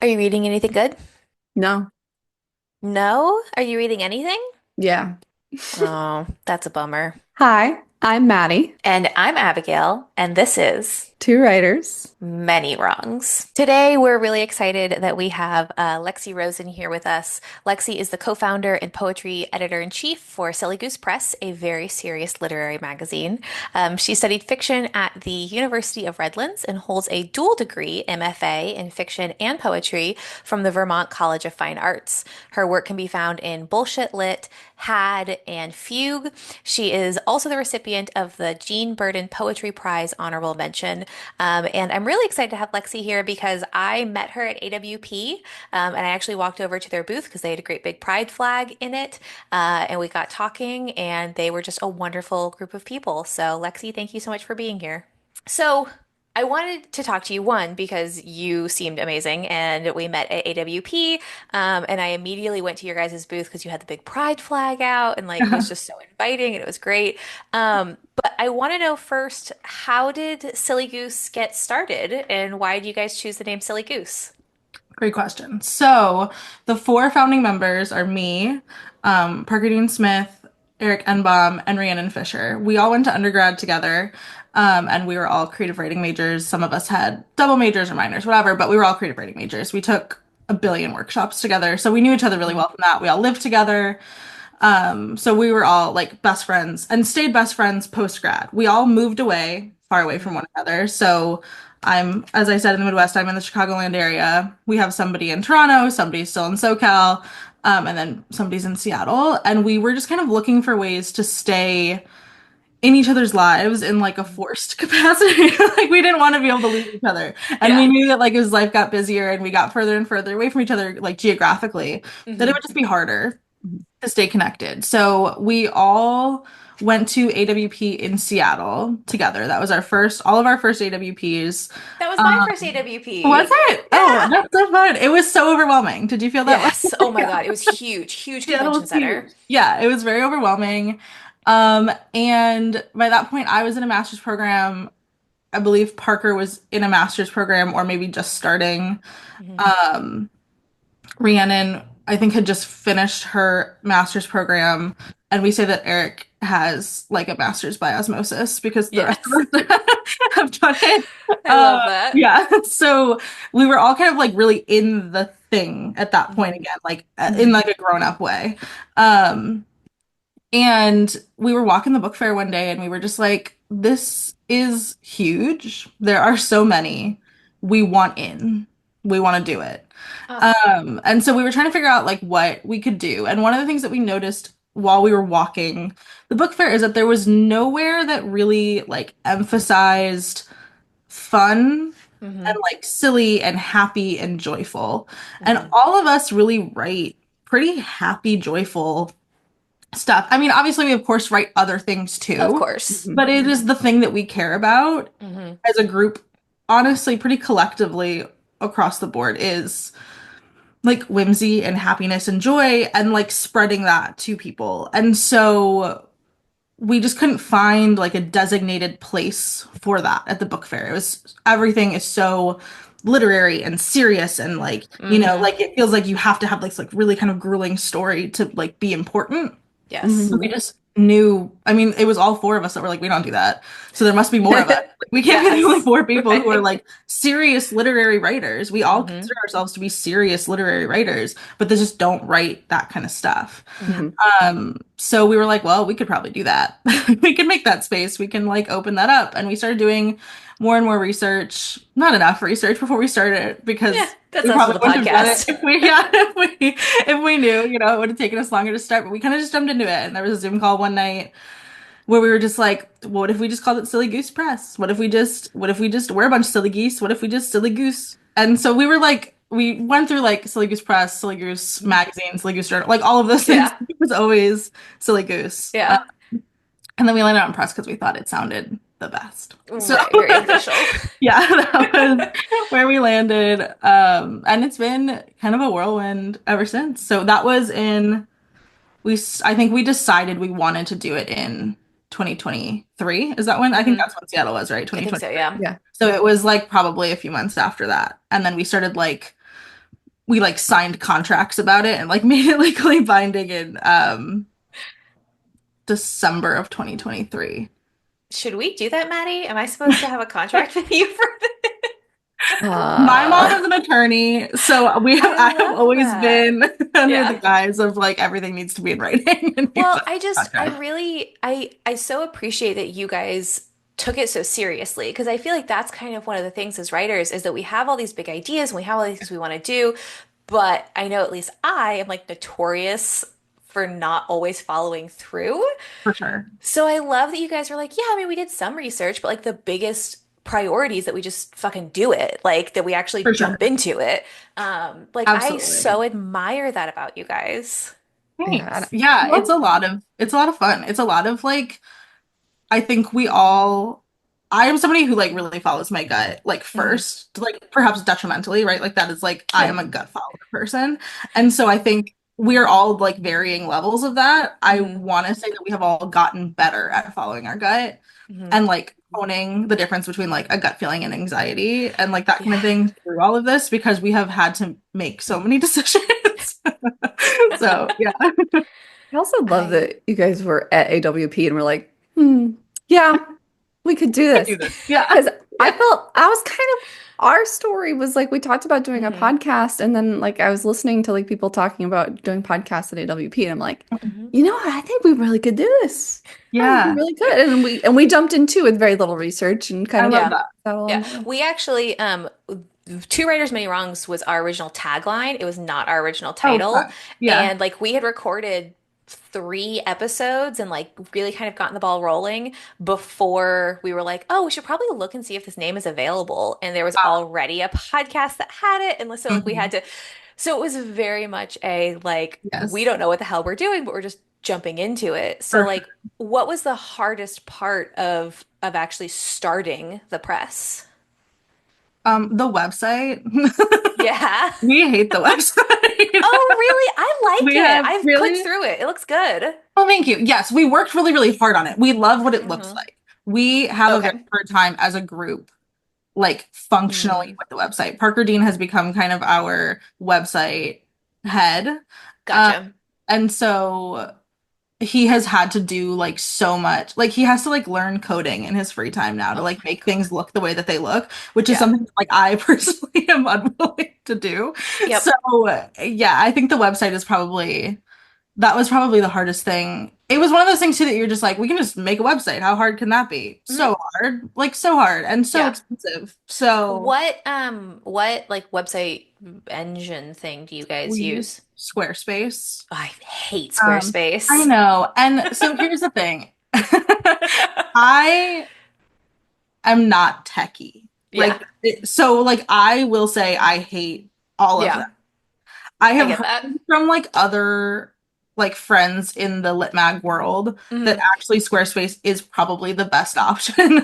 Are you reading anything good? No. No? Are you reading anything? Yeah. Oh, that's a bummer. Hi, I'm Maddie. And I'm Abigail, and this is Two writers. Many Wrongs. Today, we're really excited that we have Lexi Rosen here with us. Lexi is the co-founder and poetry editor-in-chief for Silly Goose Press, a very serious literary magazine. She studied fiction at the University of Redlands and holds a dual degree, MFA, in fiction and poetry from the Vermont College of Fine Arts. Her work can be found in Bullshit Lit, Had, and Fugue. She is also the recipient of the Jean Burden Poetry Prize honorable mention. And I'm really excited to have Lexi here because I met her at AWP, and I actually walked over to their booth because they had a great big pride flag in it. And we got talking, and they were just a wonderful group of people. So, Lexi, thank you so much for being here. So, I wanted to talk to you, one, because you seemed amazing and we met at AWP. And I immediately went to your guys' booth because you had the big pride flag out and like it was just so inviting and it was great. But I want to know first, how did Silly Goose get started and why did you guys choose the name Silly Goose? Great question. So, the four founding members are me, Parker Dean Smith, Eric Enbaum, and Rhiannon Fisher. We all went to undergrad together, and we were all creative writing majors. Some of us had double majors or minors, whatever, but we were all creative writing majors. We took a billion workshops together, so we knew each other really Mhm. well from that. We all lived together. So we were all like best friends and stayed best friends post grad. We all moved away, far away from Mhm. one another. So as I said, in the Midwest, I'm in the Chicagoland area. We have somebody in Toronto, somebody's still in SoCal, and then somebody's in Seattle. And we were just kind of looking for ways to stay in each other's lives in like a forced capacity. Like we didn't want to be able to leave each other. And we Yeah. knew that like as life got busier and we got further and further away from each other, like geographically, that it Hmm. would just be harder to stay connected. So we all went to AWP in Seattle together. That was all of our first AWPs. That was my Um, first was AWP. it? Oh, Yeah. that's so fun. It was so overwhelming. Did you feel that way? Yes. Oh my Yeah. God. It was huge, huge Seattle convention was huge. center. Yeah, it was very overwhelming. And by that point, I was in a master's program. I believe Parker was in a master's program or maybe just starting. Hmm. Um, Rhiannon, I think, had just finished her master's program, and we say that Eric has like a master's by osmosis because the rest Yes. of us have done it. I love that. Yeah, so we were all kind of like really in the thing at that point Hmm. again, like in like a grown-up way. Um, and we were walking the book fair one day and we were just like, this is huge. There are so many. We want in. We want to do it. Oh. And so we were trying to figure out like what we could do. And one of the things that we noticed while we were walking the book fair is that there was nowhere that really like emphasized fun and Hmm. like silly and happy and joyful. And Hmm. all of us really write pretty happy, joyful stuff. I mean, obviously, we of course write other things Of too, course. but it is the thing that we care about Hmm. as a group, honestly, pretty collectively across the board is like whimsy and happiness and joy and like spreading that to people. And so we just couldn't find like a designated place for that at the book fair. It was everything is so literary and serious and like, Hmm. like it feels like you have to have like really kind of grueling story to like be important. Yes. So we just knew, I mean, it was all four of us that were like, we don't do that. So there must be more of us. Like, we can't be the only Yes. four people who are Right. like serious literary writers. We all Hmm. consider ourselves to be serious literary writers, but they just don't write that kind of stuff. Hmm. So we were like, well, we could probably do that. We can make that space. We can like open that up. And we started doing more and more research. Not enough research before we started Yeah, because that's we us with probably the wouldn't have done it podcast. if we yeah, if we knew, it would have taken us longer to start, but we kind of just jumped into it. And there was a Zoom call one night where we were just like, what if we just called it Silly Goose Press? What if we just we're a bunch of silly geese? What if we just silly goose? And so we were like, we went through like Silly Goose Press, Silly Goose Magazine, Silly Goose Journal, like all of those things. Yeah. It was always Silly Goose. Yeah. And then we landed on press because we thought it sounded the best. So Right. Very official. yeah, that was where we landed. And it's been kind of a whirlwind ever since. So that was I think we decided we wanted to do it in 2023. Is that when? I think Hmm. that's when Seattle was, right? I think so, 2023. yeah. Yeah. So it was like probably a few months after that. And then we started like we like signed contracts about it and like made it legally binding in December of 2023. Should we do that, Maddie? Am I supposed to have a contract with you for this? My mom Uh, is an attorney, so I I have love always that. been under the Yeah. guise of like everything needs to be in writing and needs to Well, have a I contract. really, I so appreciate that you guys took it so seriously because I feel like that's kind of one of the things as writers is that we have all these big ideas and we have all these things we want to do, but I know at least I am like notorious for not always following through. For sure. So I love that you guys were like, yeah, I mean, we did some research, but like the biggest priorities that we just fucking do it, like that we actually For sure. jump into it. Like I Absolutely. so admire that about you guys. yeah. Thanks. Yeah, Well, it's a lot of fun. It's a lot of like I think we all I am somebody who like really follows my gut like Hmm. first, like perhaps detrimentally, right? Like that is like I Yeah. am a gut follower person. And so I think we're all like varying levels of that. I Hmm. want to say that we have all gotten better at following our gut Hmm. and like owning the difference between like a gut feeling and anxiety and like that kind of Yeah. thing through all of this because we have had to make so many decisions. So, yeah. I also love I that you guys were at AWP and were like, yeah, we could do I do this. this. Yeah. Because I Yeah. felt I was kind of, our story was like, we talked about doing a hmm podcast, and then like I was listening to like people talking about doing podcasts at AWP, and I'm like, hmm you know what? I think we really could do this. I think we Yeah. really could. And we jumped into with very little research and kind I of love Yeah. that. got along Yeah. the way. We actually Two Writers Many Wrongs was our original tagline. It was not our original Oh, title. fun. Yeah. And like we had recorded 3 episodes and like really kind of gotten the ball rolling before we were like, oh, we should probably look and see if this name is available. And there was already a podcast that had it. And so like we Mhm. had to, so it was very much a like, we Yes. don't know what the hell we're doing, but we're just jumping into it. So For like, sure. what was the hardest part of actually starting the press? The website. Yeah. We hate the website. Oh, really? I like We it. have I've clicked really, through it. It looks good. oh, thank you. Yes, we worked really, really hard on it. We love what it looks Hmm. like. We have a very Okay. hard time as a group, like functionally Mm, with the website. Parker Dean has become kind of our website head. Uh, gotcha. and so he has had to do like so much. Like he has to like learn coding in his free time now to Oh like my make God. things look the way that they look, which is Yeah. something that, like I personally am unwilling to do. So Yep. yeah, I think the website is probably that was probably the hardest thing. It was one of those things too that you're just like, we can just make a website. How hard can that be? Hmm. So hard, like so hard and so Yeah. expensive. So What like website engine thing do you guys we use use? Squarespace. I hate Um, I Squarespace. know. And so here's the thing. I am not techie. Yeah. So like I will say I hate all of them. Yeah. I I have get heard that. from like other like friends in the lit mag world that Mhm. actually Squarespace is probably the best option.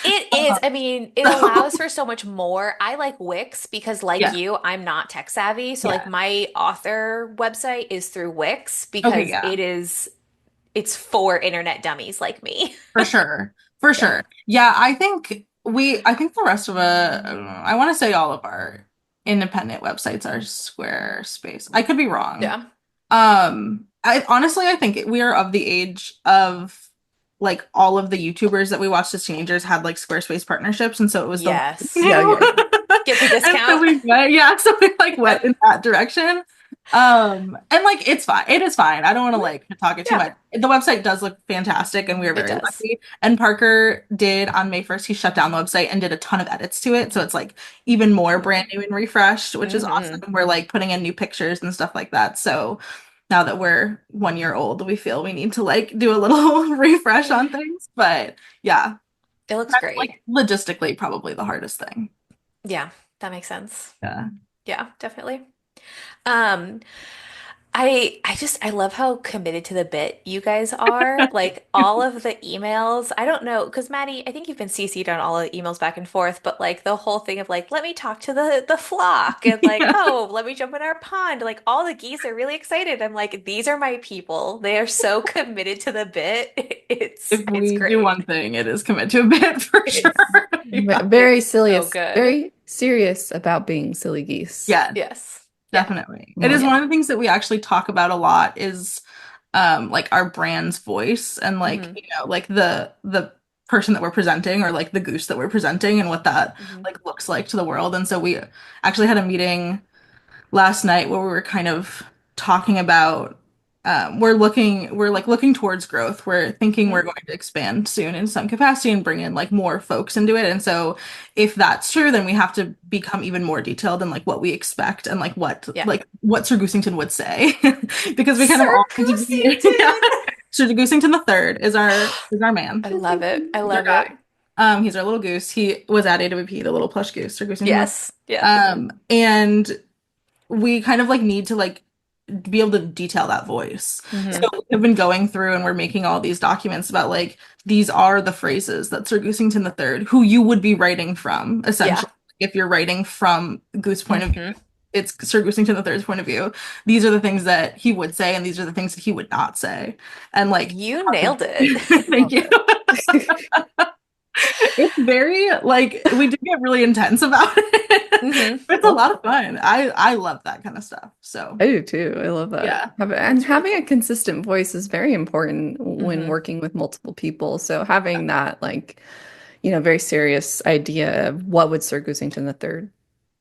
It is. I mean, it So allows for so much more. I like Wix because, like yeah, you, I'm not tech savvy. So, like, yeah. my author website is through Wix Okay, because yeah. it's for internet dummies like me. For sure. For Yeah. sure. Yeah, I think the rest of I want to say all of our independent websites are Squarespace. I could be wrong. Yeah. I honestly I think we are of the age of like all of the YouTubers that we watched as teenagers had like Squarespace partnerships, and so it was the one we Yes. Yeah, knew. yeah. Get the And so discount. we went, yeah, so we like went Yep. in that direction. And like it's fine. It is fine. I don't want to Mhm. like talk it too Yeah, much. The website does look fantastic and we are it very does. lucky. And Parker did on May 1st, he shut down the website and did a ton of edits to it. So it's like even more brand new and refreshed, which is Hmm. awesome. We're like putting in new pictures and stuff like that. So now that we're 1 year old, we feel we need to like do a little refresh on things. But yeah, It looks that's great. like logistically probably the hardest thing. Yeah, that makes sense. Yeah. Yeah, definitely. Um, I love how committed to the bit you guys are. Like all of the emails, I don't know, because Maddie, I think you've been CC'd on all the emails back and forth, but like the whole thing of like, let me talk to the flock and like, Yeah. oh, let me jump in our pond. Like all the geese are really excited. I'm like, these are my people. They are so committed to the bit. It's If it's we do great. one thing, it is commit to a bit for sure. It's Yeah. Very it's so serious, good. very serious about being silly geese. Yeah. Yes. Yeah. definitely. It More. is Yeah. one of the things that we actually talk about a lot is like our brand's voice and like, Hmm. like the person that we're presenting or like the goose that we're presenting and what that Hmm. like looks like to the world. And so we actually had a meeting last night where we were kind of talking about we're like looking towards growth. We're thinking we're Hmm. going to expand soon in some capacity and bring in like more folks into it. And so if that's true, then we have to become even more detailed in like what we expect and Yeah. like what Sir Goosington would say. Because we kind of Sir all need to be yeah. Goosington. Sir Goosington the third is our man. I love it. I He's our love guy. it. He's our little goose. He was at AWP, the little plush goose, Sir Goosington. Yes. Yeah. And we kind of like need to like be able to detail that voice. Hmm. So we've been going through and we're making all these documents about like these are the phrases that Sir Goosington the Third, who you would be writing from, Yeah. essentially. If you're writing from Goose point of view, Hmm. it's Sir Goosington the Third's point of view. These are the things that he would say, and these are the things that he would not say. And like, You nailed it. thank you. It's very like we do get really intense about it. Hmm. It's a lot of fun. I love that kind of stuff. So I do too. I love that. yeah, And it's really having a cool. consistent voice is very important when Hmm. working with multiple people. So having that, like, very serious idea of what would Sir Goosington III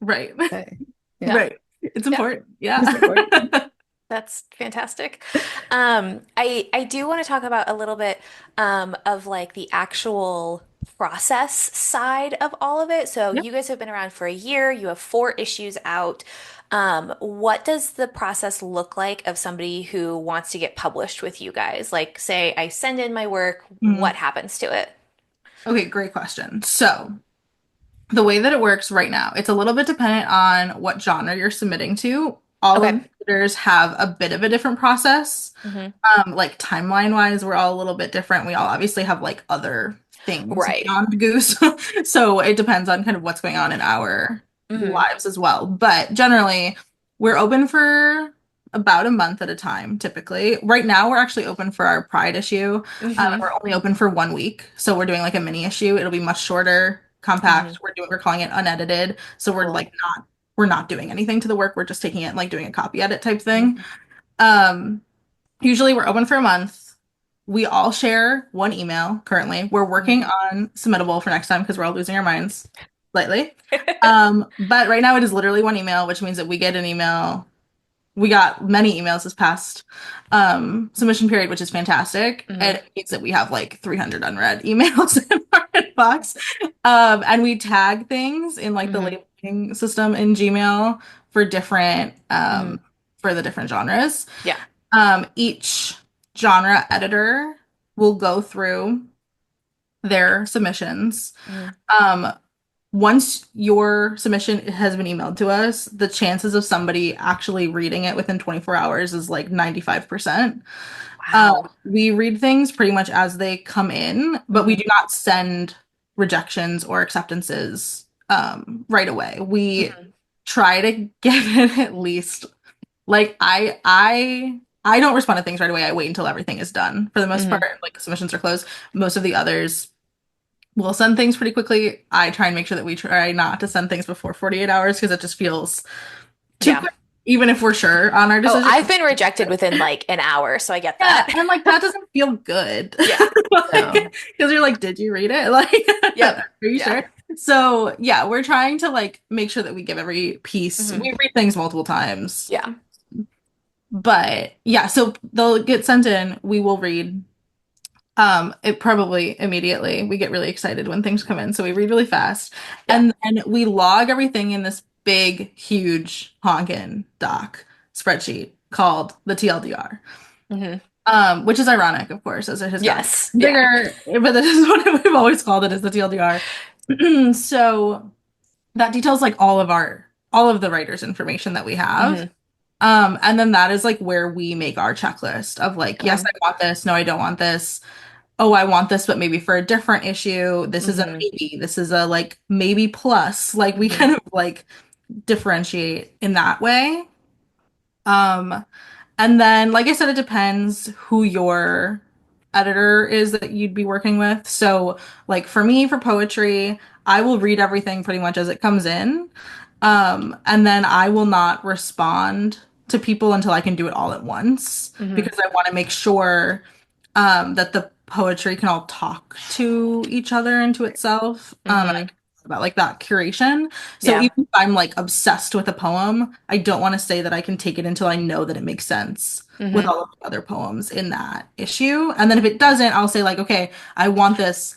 Right. say? Yeah, Yeah. Right. It's Yeah. important. it's important. Yeah. That's fantastic. I do want to talk about a little bit of like the actual process side of all of it. So Yep. you guys have been around for a year. You have 4 issues out. What does the process look like of somebody who wants to get published with you guys? Like, say I send in my work, Mhm. what happens to it? Okay, great question. So the way that it works right now, it's a little bit dependent on what genre you're submitting to. All of Okay. the editors have a bit of a different process. Hmm. Like timeline wise, we're all a little bit different. We all obviously have like other things Right. beyond Goose. So it depends on kind of what's going on in our Hmm. lives as well. But generally, we're open for about a month at a time, typically. Right now, we're actually open for our Pride issue. Hmm. We're only open for 1 week. So we're doing like a mini issue. It'll be much shorter, Hmm. compact. We're calling it unedited. So Cool. we're not doing anything to the work. We're just taking it and like doing a copy edit type thing. Hmm. Um, Usually we're open for a month. We all share one email currently. We're Hmm. working on submittable for next time because we're all losing our minds lately. But right now it is literally one email, which means that we get an email. We got many emails this past submission period, which is fantastic. And Hmm. it means that we have like 300 unread emails in our inbox. And we tag things in like the Hmm. labeling system in Gmail for different Hmm. for the different genres. Yeah. Each genre editor will go through their submissions. Hmm. Um, Once your submission has been emailed to us, the chances of somebody actually reading it within 24 hours is like 95%. Wow. We read things pretty much as they come in, but we Hmm. do not send rejections or acceptances right away. We Hmm. try to get it at least like I don't respond to things right away. I wait until everything is done. For the most part, Hmm. like submissions are closed. Most of the others will send things pretty quickly. I try and make sure that we try not to send things before 48 hours because it just feels too Yeah. quick, even if we're sure on our Oh, decision. I've been rejected within like an hour, so I get Yeah, that. and like that doesn't feel good. Yeah. Like, No. because you're like, did you read it? Like, Yep. are you Yeah. sure? So yeah, we're trying to like make sure that we give every piece. Hmm. We read things multiple times. Yeah. But yeah, so they'll get sent in. We will read it probably immediately. We get really excited when things come in, so we read really fast. Yeah. And then we log everything in this big, huge honkin' doc spreadsheet called the TLDR. Hmm. Which is ironic, of course, as it has gotten Yes. Yeah. bigger, but that is what we've always called it is the TLDR. So that details like all of the writers' information that we have. Hmm. And then that is like where we make our checklist of like, yes, Okay. I want this. No, I don't want this. Oh, I want this, but maybe for a different issue. This is a Hmm. maybe. This is a like maybe plus. Like we Hmm. kind of like differentiate in that way. Um, and then, like I said, it depends who your editor is that you'd be working with. So, like for me, for poetry, I will read everything pretty much as it comes in. And then I will not respond to people until I can do it all at once Hmm. because I want to make sure that the poetry can all talk to each other and to itself. And I Hmm. can talk about like that curation. So Yeah. even if I'm like obsessed with a poem, I don't want to say that I can take it until I know that it makes sense with Hmm. all of the other poems in that issue. And then if it doesn't, I'll say like, okay, I want this,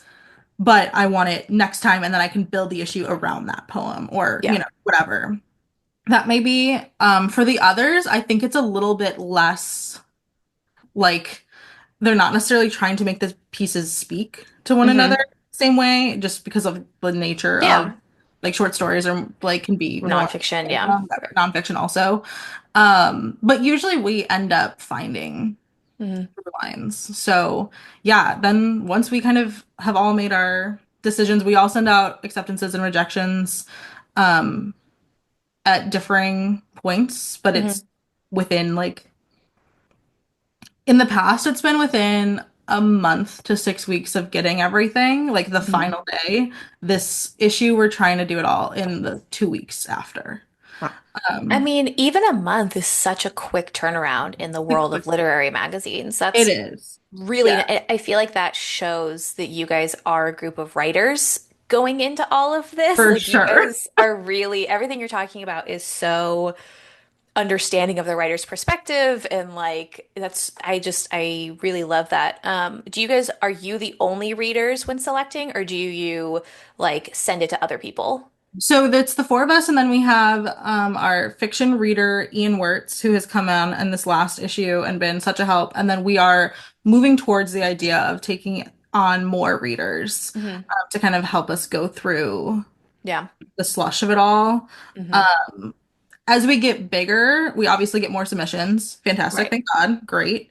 but I want it next time, and then I can build the issue around that poem or, Yeah. whatever that may be. For the others, I think it's a little bit less like they're not necessarily trying to make the pieces speak to one another Hmm. same way, just because of the nature of Yeah. like short stories or like can be more Nonfiction. Yeah. nonfiction also. But usually we end up finding Hmm. through lines. So yeah, then once we kind of have all made our decisions, we all send out acceptances and rejections um at differing points, but it's Hmm. within like in the past, it's been within a month to 6 weeks of getting everything, like the Hmm. final day. This issue, we're trying to do it all in the 2 weeks after. Wow. I Um, mean, even a month is such a quick turnaround in the world of literary magazines. it That's is. really, Yeah, I feel like that shows that you guys are a group of writers going into all of this. for Like, you sure. guys are really, everything you're talking about is so understanding of the writer's perspective. And like, I really love that. Do you guys, are you the only readers when selecting, or do you like send it to other people? So that's the four of us, and then we have our fiction reader, Ian Wirtz, who has come on in this last issue and been such a help. And then we are moving towards the idea of taking on more readers Hmm. to kind of help us go through Yeah. the slush of it all. Hmm. Um, as we get bigger, we obviously get more submissions. Fantastic, Right. thank God. Great.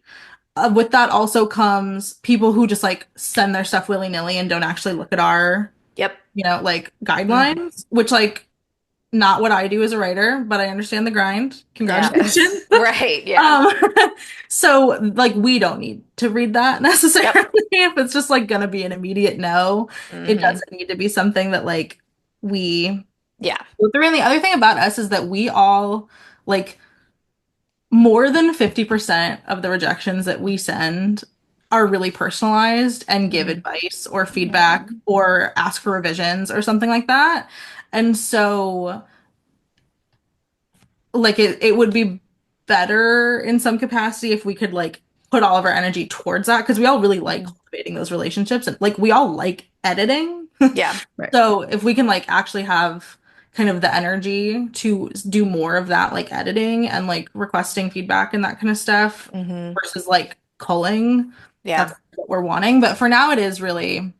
With that also comes people who just like send their stuff willy-nilly and don't actually look at our, Yep. like Hmm. guidelines, which like not what I do as a writer, but I understand the grind. Yeah. Congratulations. Right. Yeah. Um, so like we don't need to read that necessarily. Yep. If it's just like gonna be an immediate no, it Hmm. doesn't need to be something that like we Yeah. go through. And the other thing about us is that we all like more than 50% of the rejections that we send are really personalized and give Hmm. advice or feedback or ask for revisions or something like that. And so like it would be better in some capacity if we could like put all of our energy towards that because we all really like Hmm. cultivating those relationships and like we all like editing. Yeah. Right. So if we can like actually have kind of the energy to do more of that like editing and like requesting feedback and that kind of stuff Hmm. versus like culling, that's Yeah. what we're wanting. But for now it is really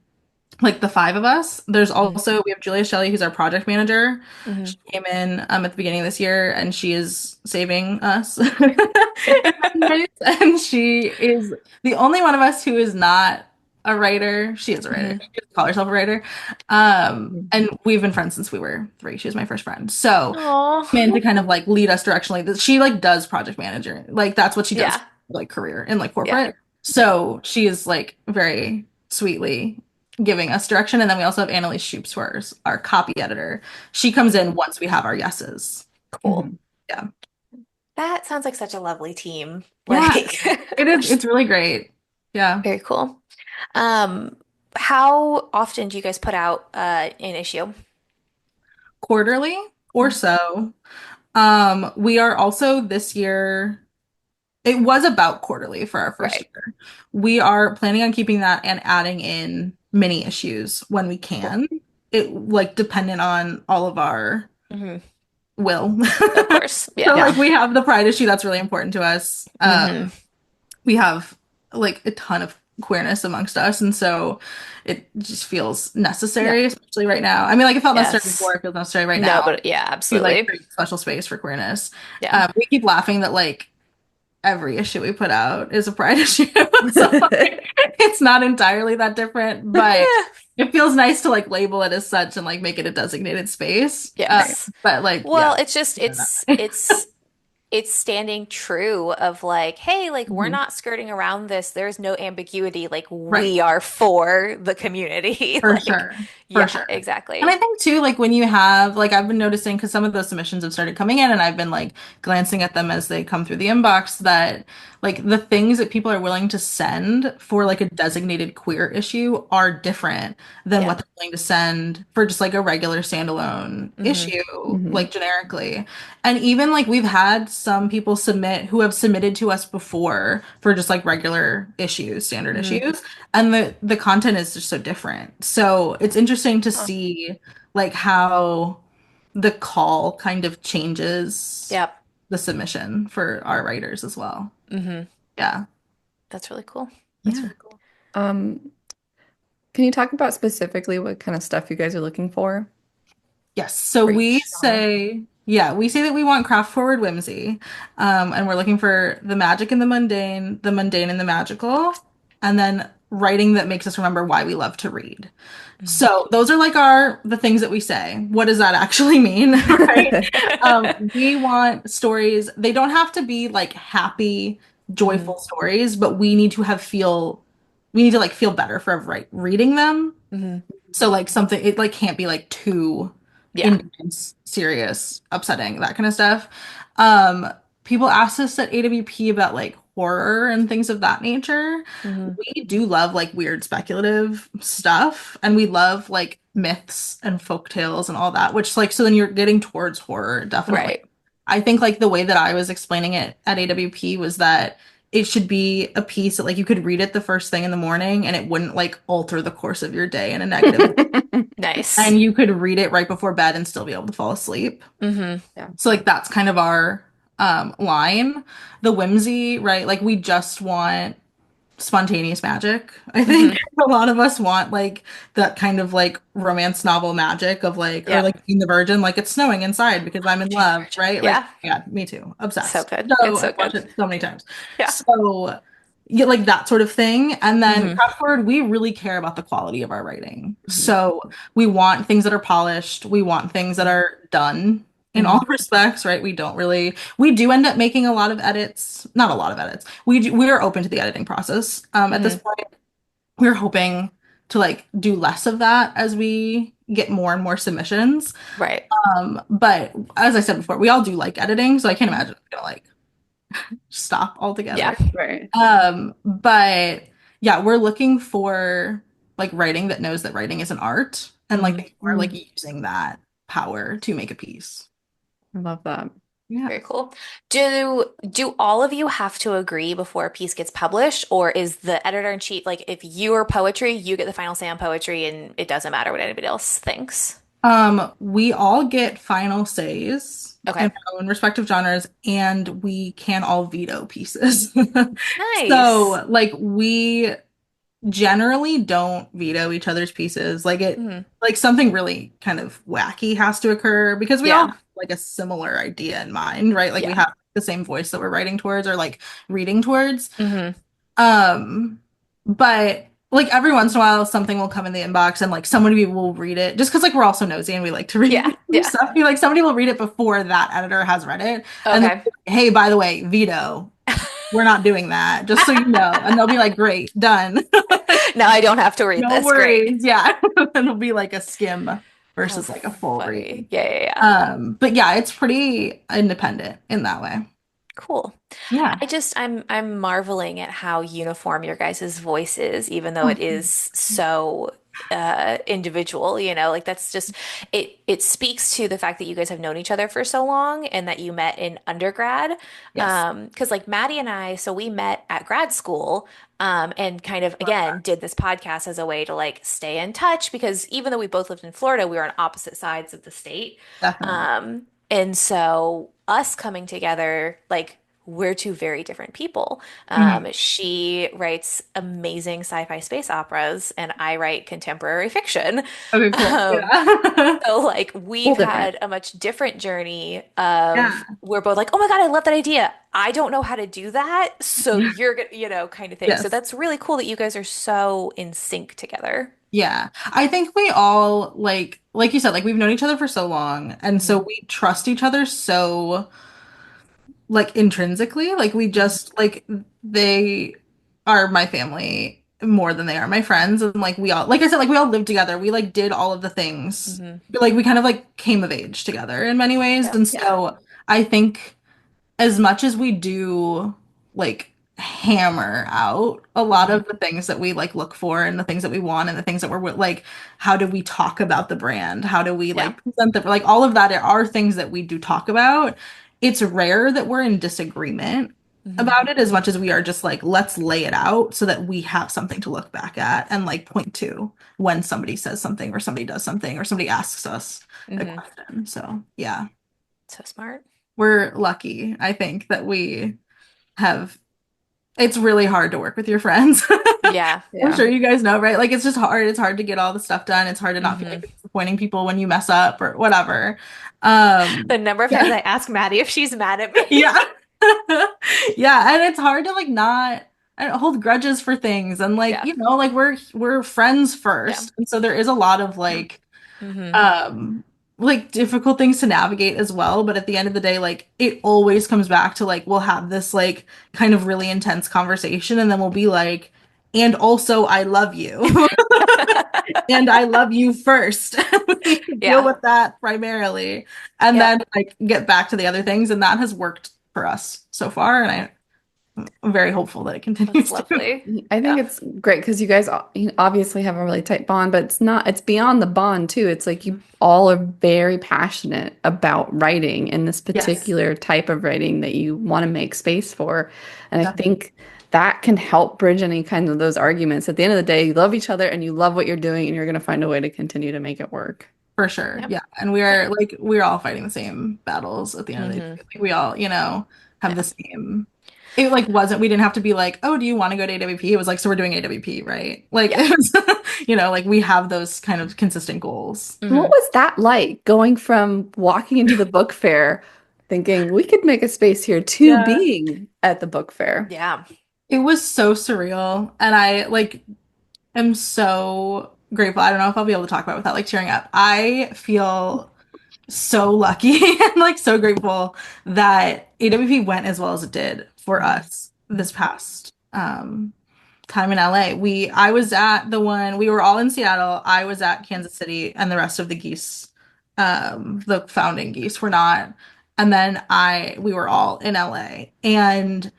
like the five of us. There's Hmm. also we have Julia Shelley, who's our project manager. Hmm. She came in at the beginning of this year, and she is saving us. And she is the only one of us who is not a writer. She is a writer. Hmm. She doesn't call herself a writer. Mhm. And we've been friends since we were 3. She was my first friend. So Oh. came in to kind of like lead us directionally. She like does project manager. Like that's what she does, Yeah. like career in like Yeah. corporate. Yeah. So she is like very sweetly giving us direction. And then we also have Annalise Shoops, who is our copy editor. She comes in once we have our yeses. Cool. Mhm. Yeah. That sounds like such a lovely team. Yeah, Like, it is. It's really great. Yeah. very cool. Um, how often do you guys put out an issue? Quarterly or Mhm. so. We are also this year, it was about quarterly for our first Right. year. We are planning on keeping that and adding in mini issues when we Cool. can. It like dependent on all of our Hmm. will. Of course. So Yeah. like Yeah. we have the pride issue that's really important to us. Hmm. We have like a ton of queerness amongst us, and so it just feels Yeah. necessary, especially right now. I mean, like it felt necessary Yes. before, it feels necessary right No, now but yeah, to like absolutely. create special space for queerness. Yeah. We keep laughing that like every issue we put out is a pride issue. So like, it's not entirely that different, but it feels nice to like label it as such and like make it a designated space. Right. Yes. But like, Well, yeah. it's just Yeah, that way. it's it's standing true of like, hey, like we're Mhm. not skirting around this. There's no ambiguity. Like Right. we are for the community. For Like, sure. For yeah, sure. And I exactly. think too, like when you have, like I've been noticing because some of those submissions have started coming in and I've been like glancing at them as they come through the inbox that like the things that people are willing to send for like a designated queer issue are different than Yeah. what they're willing to send for just like a regular standalone Hmm. issue, Mhm. like generically. And even like we've had some people submit who have submitted to us before for just like regular issues, standard Hmm. issues and the content is just so different. So it's interesting to Huh. see like how the call kind of changes Yep. the submission for our writers as well. Hmm. Yeah. That's really cool. That's Yeah. really cool. Um, can you talk about specifically what kind of stuff you guys are looking Yes. So for we each genre? say, yeah, we say that we want craft forward whimsy. And we're looking for the magic in the mundane and the magical, and then writing that makes us remember why we love to read. Mhm. So those are like the things that we say. What does that actually mean? Right? We want stories. They don't have to be like happy, Hmm. joyful stories, but we need to like feel better for reading them. Hmm. So like something it like can't be like too Yeah. intense, serious, upsetting, that kind of stuff. Um, People ask us at AWP about like horror and things of that nature. Hmm. We do love like weird speculative stuff and we love like myths and folk tales and all that, which like so then you're getting towards horror, definitely. Right. I think like the way that I was explaining it at AWP was that it should be a piece that like you could read it the first thing in the morning and it wouldn't like alter the course of your day in a negative Nice. and you could read it right before bed and still be able to fall asleep. Hmm. Yeah. So like that's kind of our line. The whimsy, right? Like we just want spontaneous magic. I think Hmm. a lot of us want like that kind of like romance novel magic of like or like Yep. being the virgin, like it's snowing inside because I'm in Jane the love, Virgin. right? Like Yeah. yeah, me too. So Obsessed. good. So It's so I've watched good. it so many times. Yeah. So yeah, like that sort of thing. And then Hmm. craft forward, we really care about the quality of our writing. Mhm. So we want things that are polished. We want things that are done in all Hmm. respects, right? We do end up making a lot of edits, not a lot of edits. We are open to the editing process. At this Hmm. point, we're hoping to like do less of that as we get more and more submissions. Right. But as I said before, we all do like editing, so I can't Mhm. imagine it's gonna like stop Yeah. altogether. Right. But yeah, we're looking for like writing that knows that writing is an art and like Hmm. they are like Mm, using that power to make a piece. I love that. Yeah. Very cool. Do all of you have to agree before a piece gets published, or is the editor in chief like if you are poetry, you get the final say on poetry, and it doesn't matter what anybody else thinks? We all get final says Okay. in our own respective genres, and we can all veto pieces. Nice. So, like, we generally don't veto each other's pieces. Hmm. Like something really kind of wacky has to occur because we all Yeah. have like a similar idea in mind, right? Like we Yeah. have the same voice that we're writing towards or like reading towards. Hmm. Um, but like every once in a while something will come in the inbox and like somebody will read it just because like we're also nosy and we like to read Yeah. Yeah. stuff. Be like somebody will read it before that editor has read it and then Okay. hey, by the way, veto. We're not doing that, just so you know. And they'll be like, great, done. Now I don't have to read No this. Great. worries. Yeah. It'll be like a skim How versus like a full read. funny. Yeah, yeah, yeah. But yeah, it's pretty independent in that way. Cool. Yeah. I'm marveling at how uniform your guys' voice is, even though Oh, it is so individual, like that's just it speaks to the fact that you guys have known each other for so long and that you met in undergrad. yes. Because like Maddie and I, so we met at grad school, and kind of Love that. again did this podcast as a way to like stay in touch because even though we both lived in Florida, we were on opposite sides of the state. Definitely. And so us coming together, like we're two very different people. Mhm. She writes amazing sci-fi space operas, and I write contemporary fiction. Okay, cool. Um, Yeah. so like Whole we've different. had a much different journey of Yeah. we're both like, oh my God, I love that idea. I don't know how to do that. So you're gonna, kind of thing. So Yes. that's really cool that you guys are so in sync together. Yeah. I think we all like you said, like we've known each other for so long, and so Hmm. we trust each other so like intrinsically. Like we Hmm. just like they are my family more than they are my friends. And like we all, like I said, like we all lived together. We like did all of the things. Hmm. Like we kind of like came of age together in many ways. Yep. And Yeah. so I think as much as we do like hammer out a lot Hmm. of the things that we like look for and the things that we want and the things that we're like, how do we talk about the brand? How do we Yeah. like present the like all of that are things that we do talk about. It's rare that we're in disagreement Hmm. about it as much as we are just like, let's lay it out so that we have something to look back at and like point to when somebody says something or somebody does something or somebody asks us a Hmm. question. So yeah, So smart. we're lucky, I think, that we have it's really hard to work with your friends. Yeah. I'm Yeah. sure you guys know, right? Like it's just hard. It's hard to get all the stuff done. It's hard to not feel like Hmm. you're disappointing people when you mess up or whatever. The number of times Yeah. I ask Maddie if she's mad at me. Yeah. Yeah, and it's hard to like not I don't hold grudges for things and like, Yeah. like we're friends Yeah. first. And so there is a lot of Hmm. um like difficult things to navigate as well, but at the end of the day like it always comes back to like we'll have this like kind of really intense conversation and then we'll be like and also I love you and I love you first. We deal Yeah. with that primarily and Yep. then like get back to the other things and that has worked for us so far and I'm very hopeful that it That's continues to. lovely. I think Yeah. it's great because you guys obviously have a really tight bond, but it's beyond the bond too. It's like you all are very passionate about writing and this Yes, particular type of writing that you want to make space for. And I definitely. think that can help bridge any kind of those arguments. At the end of the day, you love each other and you love what you're doing, and you're going to find a way to continue to make it work. For sure. Yep. Yeah. And we Yep. are like we're all fighting the same battles at the end of the day. Hmm. Like we all, have the Yeah. same it like wasn't we didn't have to be like, oh, do you want to go to AWP? It was like, so we're doing AWP, right? Like Yeah. it was, like we have those kind of consistent goals. What Hmm. was that like going from walking into the book fair thinking we could make a space here to Yeah. being at the book fair? Yeah. It was so surreal. And I like am so grateful. I don't know if I'll be able to talk about it without like tearing up. I feel so lucky and like so grateful that AWP went as well as it did for Hmm. us this past time in LA. I was at the one we were all in Seattle. I was at Kansas City and the rest of the geese the founding geese were not. And then we were all in LA. And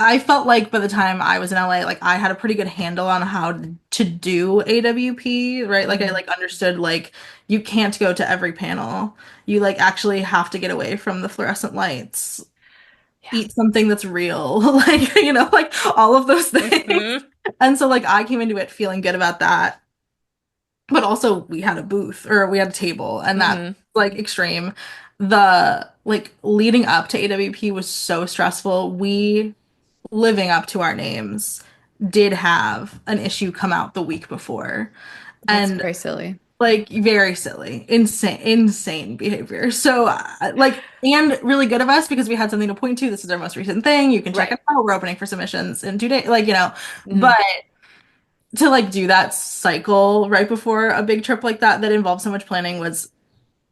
I felt like by the time I was in LA, like I had a pretty good handle on how to do AWP, right? Like I Hmm. like understood like you can't go to every panel. You like actually have to get away from the fluorescent lights, Yeah. eat something that's real, like like all of those things. Hmm. And so like I came into it feeling good about that. But also we had a booth or we had a table and that Hmm. like extreme. The like leading up to AWP was so stressful. We living up to our names, did have an issue come out the week before. That's And very silly. like very silly, insane behavior. So like and really good of us because we had something to point to. This is our most recent thing. You can check Right. it out. We're opening for submissions in 2 days. Like, Hmm. but to like do that cycle right before a big trip like that that involves so much planning was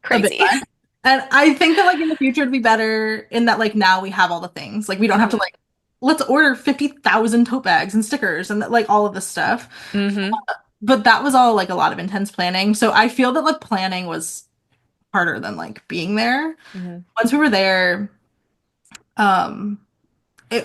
a bit Crazy. much. And I think that like in the future it'd be better in that like now we have all the things. Like we don't have to Hmm. like let's order 50,000 tote bags and stickers and like all of this stuff. Hmm. But that was all like a lot of intense planning. So I feel that like planning was harder than like being there. Hmm. Once we were there, um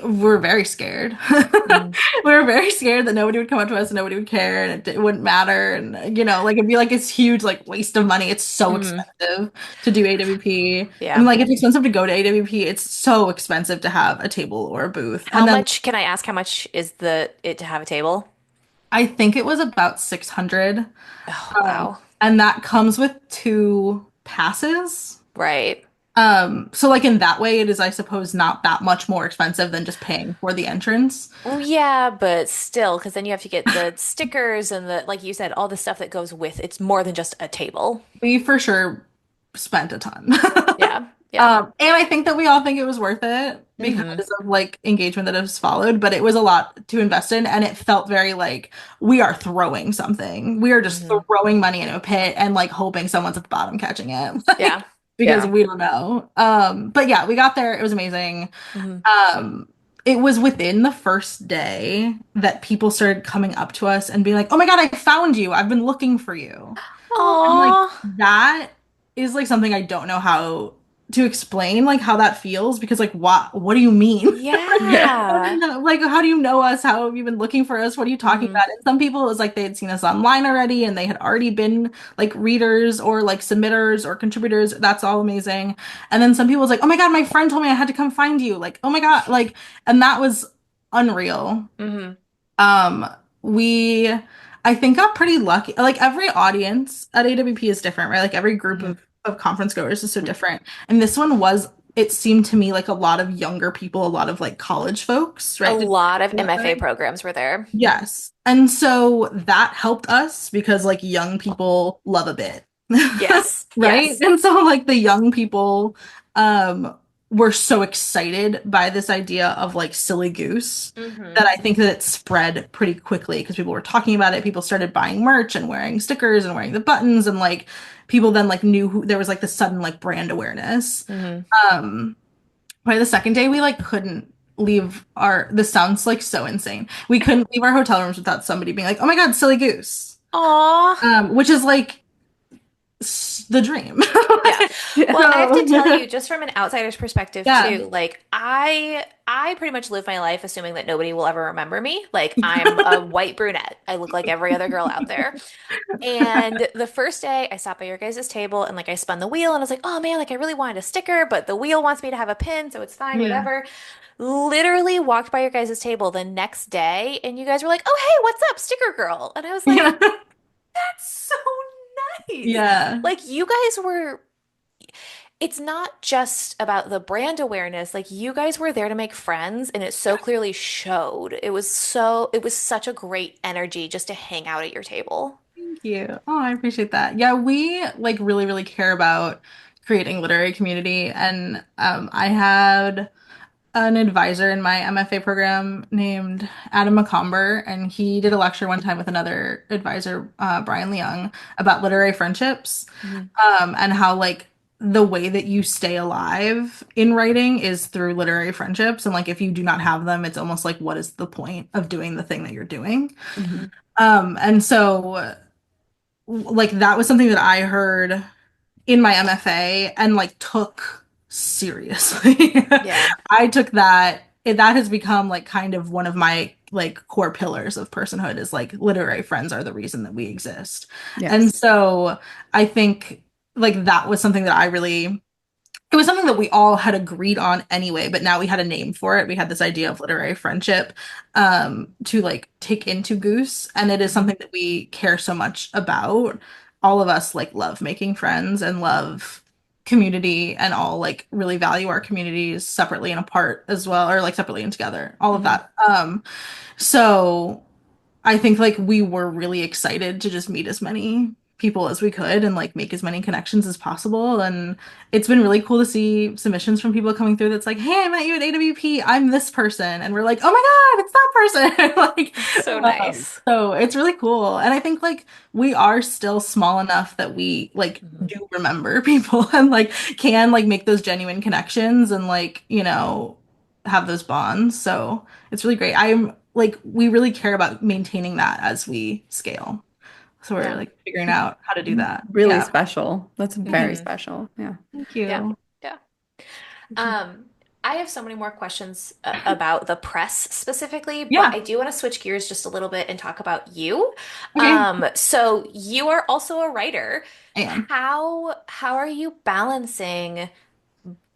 we're very scared. Hmm. We were very scared that nobody would come up to us and nobody would care and it wouldn't matter and like it'd be like this huge like waste of money. It's so Hmm. expensive to do AWP. I mean Yeah. like it's expensive to go to AWP. It's so expensive to have a table or a booth. How And then much, can I ask how much is it to have a table? I think it was about 600. Oh, wow. And that comes with 2 passes. Right. So like in that way, it is, I suppose, not that much more expensive than just paying for the entrance. Well, yeah, but still, because then you have to get the stickers and like you said, all the stuff that goes with it's more than just a table. We for sure spent a ton. Yeah. Yeah. And I think that we all think it was worth it Hmm. because of like engagement that has followed, but it was a lot to invest in and it felt very like we are throwing something. We are just Hmm. throwing money into a pit and like hoping someone's at the bottom catching it. Like, Yeah. because Yeah. we don't know. But yeah, we got there. It was amazing. Hmm. Um, it was within the first day that people started coming up to us and being like, "Oh my God, I found you. I've been looking for you." And like Aw. that is like something I don't know how to explain, like how that feels because like what do you mean? Yeah. Yeah. Like how do you know us? How have you been looking for us? What are you talking Hmm. about? And some people it was like they had seen us online already and they had already been like readers or like submitters or contributors. That's all amazing. And then some people was like, "Oh my God, my friend told me I had to come find you." Like, "Oh my God," like and that was unreal. Hmm. Um, we, I think, got pretty lucky. Like every audience at AWP is different, right? Like every group Hmm. of conference goers is so different. And this one was, it seemed to me like a lot of younger people, a lot of like college folks, A right? lot of MFA programs were there. Yes. And so that helped us because like young people love a bit. Yes. Right? Yes. And so like the young people um were so excited by this idea of like Silly Goose that Hmm. I think that it spread pretty quickly because people were talking about it. People started buying merch and wearing stickers and wearing the buttons and like people then like knew who there was like the sudden like brand awareness. Hmm. Um by the second day, we like couldn't leave our. This sounds like so insane. We couldn't leave our hotel rooms without somebody being like, "Oh my God, Silly Goose," Aw. which is like the dream. Yeah. Yeah. Well, I have to tell So you, just from an outsider's perspective yeah, too, like I pretty much live my life assuming that nobody will ever remember me. Like I'm a white brunette. I look like every other girl out there. And the first day I sat by your guys' table and like I spun the wheel and I was like, oh man, like I really wanted a sticker, but the wheel wants me to have a pin, so it's fine, yeah. whatever. Literally walked by your guys' table the next day and you guys were like, oh hey, what's up, sticker girl? And I was like, Yeah, that's so nice. yeah. Like you guys were it's not just about the brand awareness. Like you guys were there to make friends and it so clearly showed. It was such a great energy just to hang out at your table. Thank you. Oh, I appreciate that. Yeah, we like really, really care about creating literary community, and I had an advisor in my MFA program named Adam McComber, and he did a lecture one time with another advisor, Brian Leung, about literary friendships, Mhm. and how like the way that you stay alive in writing is through literary friendships, and like if you do not have them, it's almost like what is the point of doing the thing that you're doing? Mhm. And so like that was something that I heard in my MFA and like took seriously. Yeah. I took that that has become like kind of one of my like core pillars of personhood is like literary friends are the reason that we exist. And Yes. so I think like that was something that I really it was something that we all had agreed on anyway, but now we had a name for it. We had this idea of literary friendship to like take into Goose, and it is Mhm. something that we care so much about. All of us like love making friends and love community and all like really value our communities separately and apart as well, or like separately and together, all of Mhm. that. So I think like we were really excited to just meet as many people as we could and like make as many connections as possible. And it's been really cool to see submissions from people coming through that's like, "Hey, I met you at AWP. I'm this person." And we're like, "Oh my God, it's that person." That's so Like, nice. so it's really cool. And I think like we are still small enough that we like Mhm. do remember people and like can like make those genuine connections and like, have those bonds. So it's really great. I'm like, we really care about maintaining that as we scale. So we're Yeah. like figuring out how to do that. Really Yeah. special. That's very Hmm. special. Yeah. Thank Yeah. you. Yeah. Um, I have so many more questions about the press specifically, but Yeah. I do want to switch gears just a little bit and talk about you. Okay. So you are also a writer. I am. How are you balancing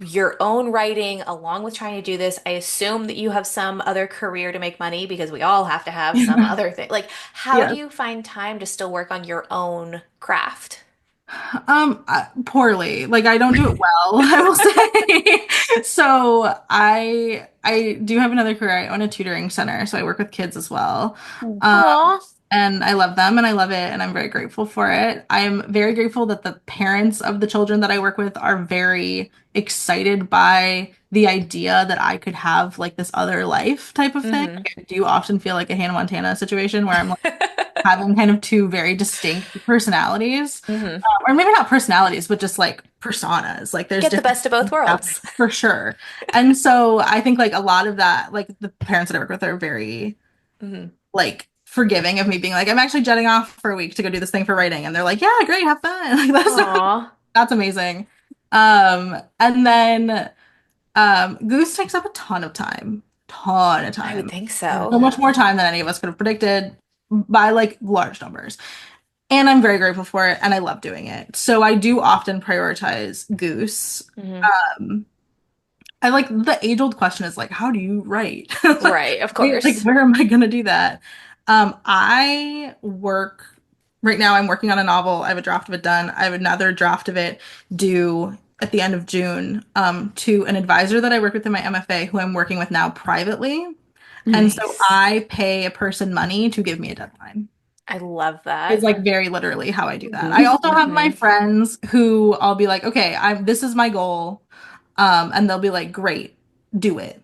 your own writing along with trying to do this? I assume that you have some other career to make money because we all have to have some other thing. Like, how do Yeah. you find time to still work on your own craft? Poorly. Like I don't do it well, I will say. So I do have another career. I own a tutoring center, so I work with kids as well. Oh, Um, Aw. and I love them and I love it and I'm very grateful for it. I'm very grateful that the parents of the children that I work with are very excited by the idea that I could have like this other life type of thing. Hmm. Like, I do often feel like a Hannah Montana situation where I'm like having kind of two very distinct personalities, Hmm. or maybe not personalities, but just like personas. Like there's Get the different best of both things happening worlds. for sure. And so I think like a lot of that, like the parents that I work with are very Hmm. like forgiving of me being like, I'm actually jetting off for a week to go do this thing for writing. And they're like, yeah, great, have fun. Like Aw, that's amazing. And then Goose takes up a ton of time. Ton of I would time. think So so. much more time than any of us could have predicted by like large numbers. And I'm very grateful for it and I love doing it. So I do often prioritize Goose. Hmm. Um, I like the age-old question is like, how do you write? Right, of Like, course. where am I gonna do that? I work right now, I'm working on a novel. I have a draft of it done. I have another draft of it due at the end of June, to an advisor that I work with in my MFA who I'm working with now privately. And so Nice. I pay a person money to give me a deadline. I love Is that. like very literally how I do that. I Mhm. also have my Hmm. friends who I'll be like, okay, I'm this is my goal. And they'll be like, great, do it.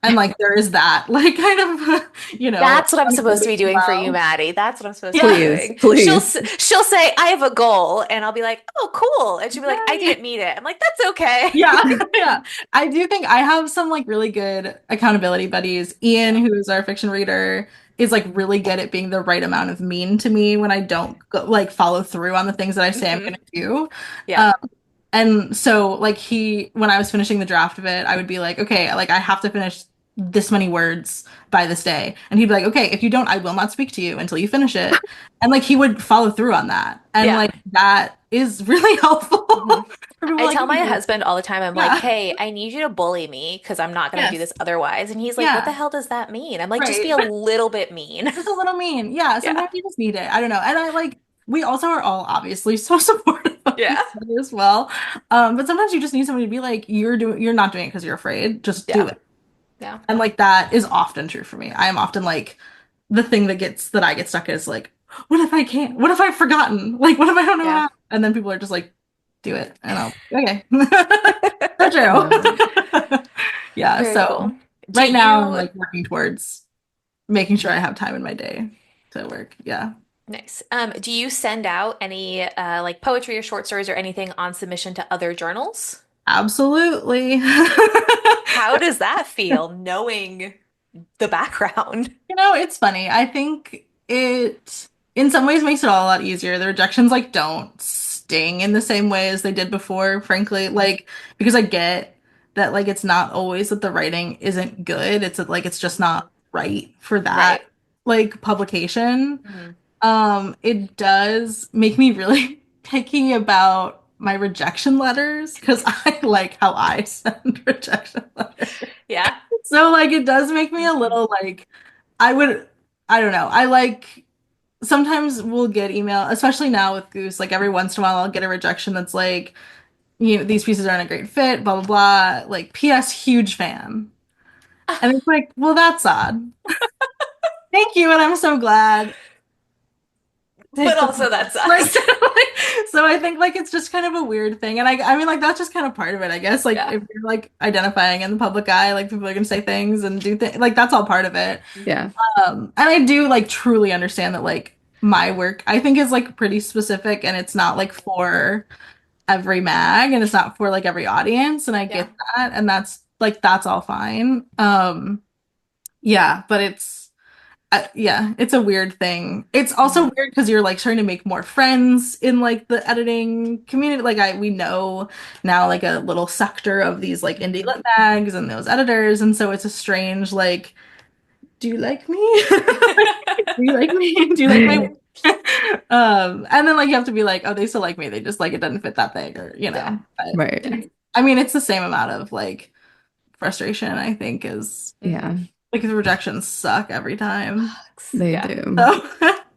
And like there is that, like kind of, That's what I'm supposed to accountability be as doing for you, well. Maddie. That's what I'm supposed to be Yeah. Please, doing. please. She'll say I have a goal, and I'll be like, oh, cool, and she'll be like, I Yay. didn't meet it. I'm like, that's okay. Yeah. Yeah. I do think I have some like really good accountability buddies. Ian, Yeah. who is our fiction reader, is like really good at being the right amount of mean to me when I don't go, like follow through on the things that I say I'm Hmm. gonna do. Yeah. Um, And so, like, when I was finishing the draft of it, I would be like, okay, like, I have to finish this many words by this day. And he'd be like, okay, if you don't, I will not speak to you until you finish it. And, like, he would follow through on that. And, Yeah. like, that is really helpful Hmm. for people I like tell my me. husband all the time, I'm like, Yeah. hey, I need you to bully me because I'm not going to do Yes. this otherwise. And he's like, what the Yeah. hell does that mean? I'm like, just be Right. a little bit mean. Just a little mean. Yeah. Yeah. Sometimes you just need it. I don't know. And I like, we also are all obviously so supportive of Yeah. each other as well. But sometimes you just need somebody to be like, you're not doing it because you're afraid. Just do Yeah. it. Yeah. And like that is often true for me. I am often like the thing that I get stuck in is like, what if I can't? What if I've forgotten? Like, what if I don't know Yeah. how? And then people are just like, do it. And I'll okay. So Yeah. true. Yeah, Very so cool. Do right now I'm you, like working towards making sure I have time in my day to work. Yeah. nice. Do you send out any like poetry or short stories or anything on submission to other journals? Absolutely. How does that feel knowing the background? It's funny. I think it in some ways makes it all a lot easier. The rejections like don't sting in the same way as they did before, frankly. Like because I get that like it's not always that the writing isn't good. It's that, like it's just not right for that Right. like publication. Hmm. It does make me really picky about my rejection letters because I like how I send rejection letters. Yeah. So like it does make me a Hmm. little like I would I don't know. I like sometimes we'll get email, especially now with Goose, like every once in a while I'll get a rejection that's like, these pieces aren't a great fit, blah blah blah. Like PS huge fan. And it's like, well, that's odd. Thank you, and I'm so glad. But Take the also that like, sucks. so I think like it's just kind of a weird thing. And I mean like that's just kind of part of it, I guess. Like Yeah. if you're like identifying in the public eye, like people are gonna say things and do things like that's all part of it. Yeah. And I do like truly understand that like my work I think is like pretty specific and it's not like for every mag and it's not for like every audience and I Yeah. get that and that's all fine. Yeah, but yeah, it's a weird thing. It's also Hmm. weird because you're like starting to make more friends in like the editing community. Like we know now like a little sector of these like indie Hmm. lit mags and those editors, and so it's a strange like, do you like me? Do you like me? Do you like my work? And then like you have to be like, oh, they still like me. They just like it doesn't fit that thing, or Yeah. But Right. I mean, it's the same amount of like frustration, I think, is Yeah. Hmm. like the rejections suck every time. They Yeah. do. So,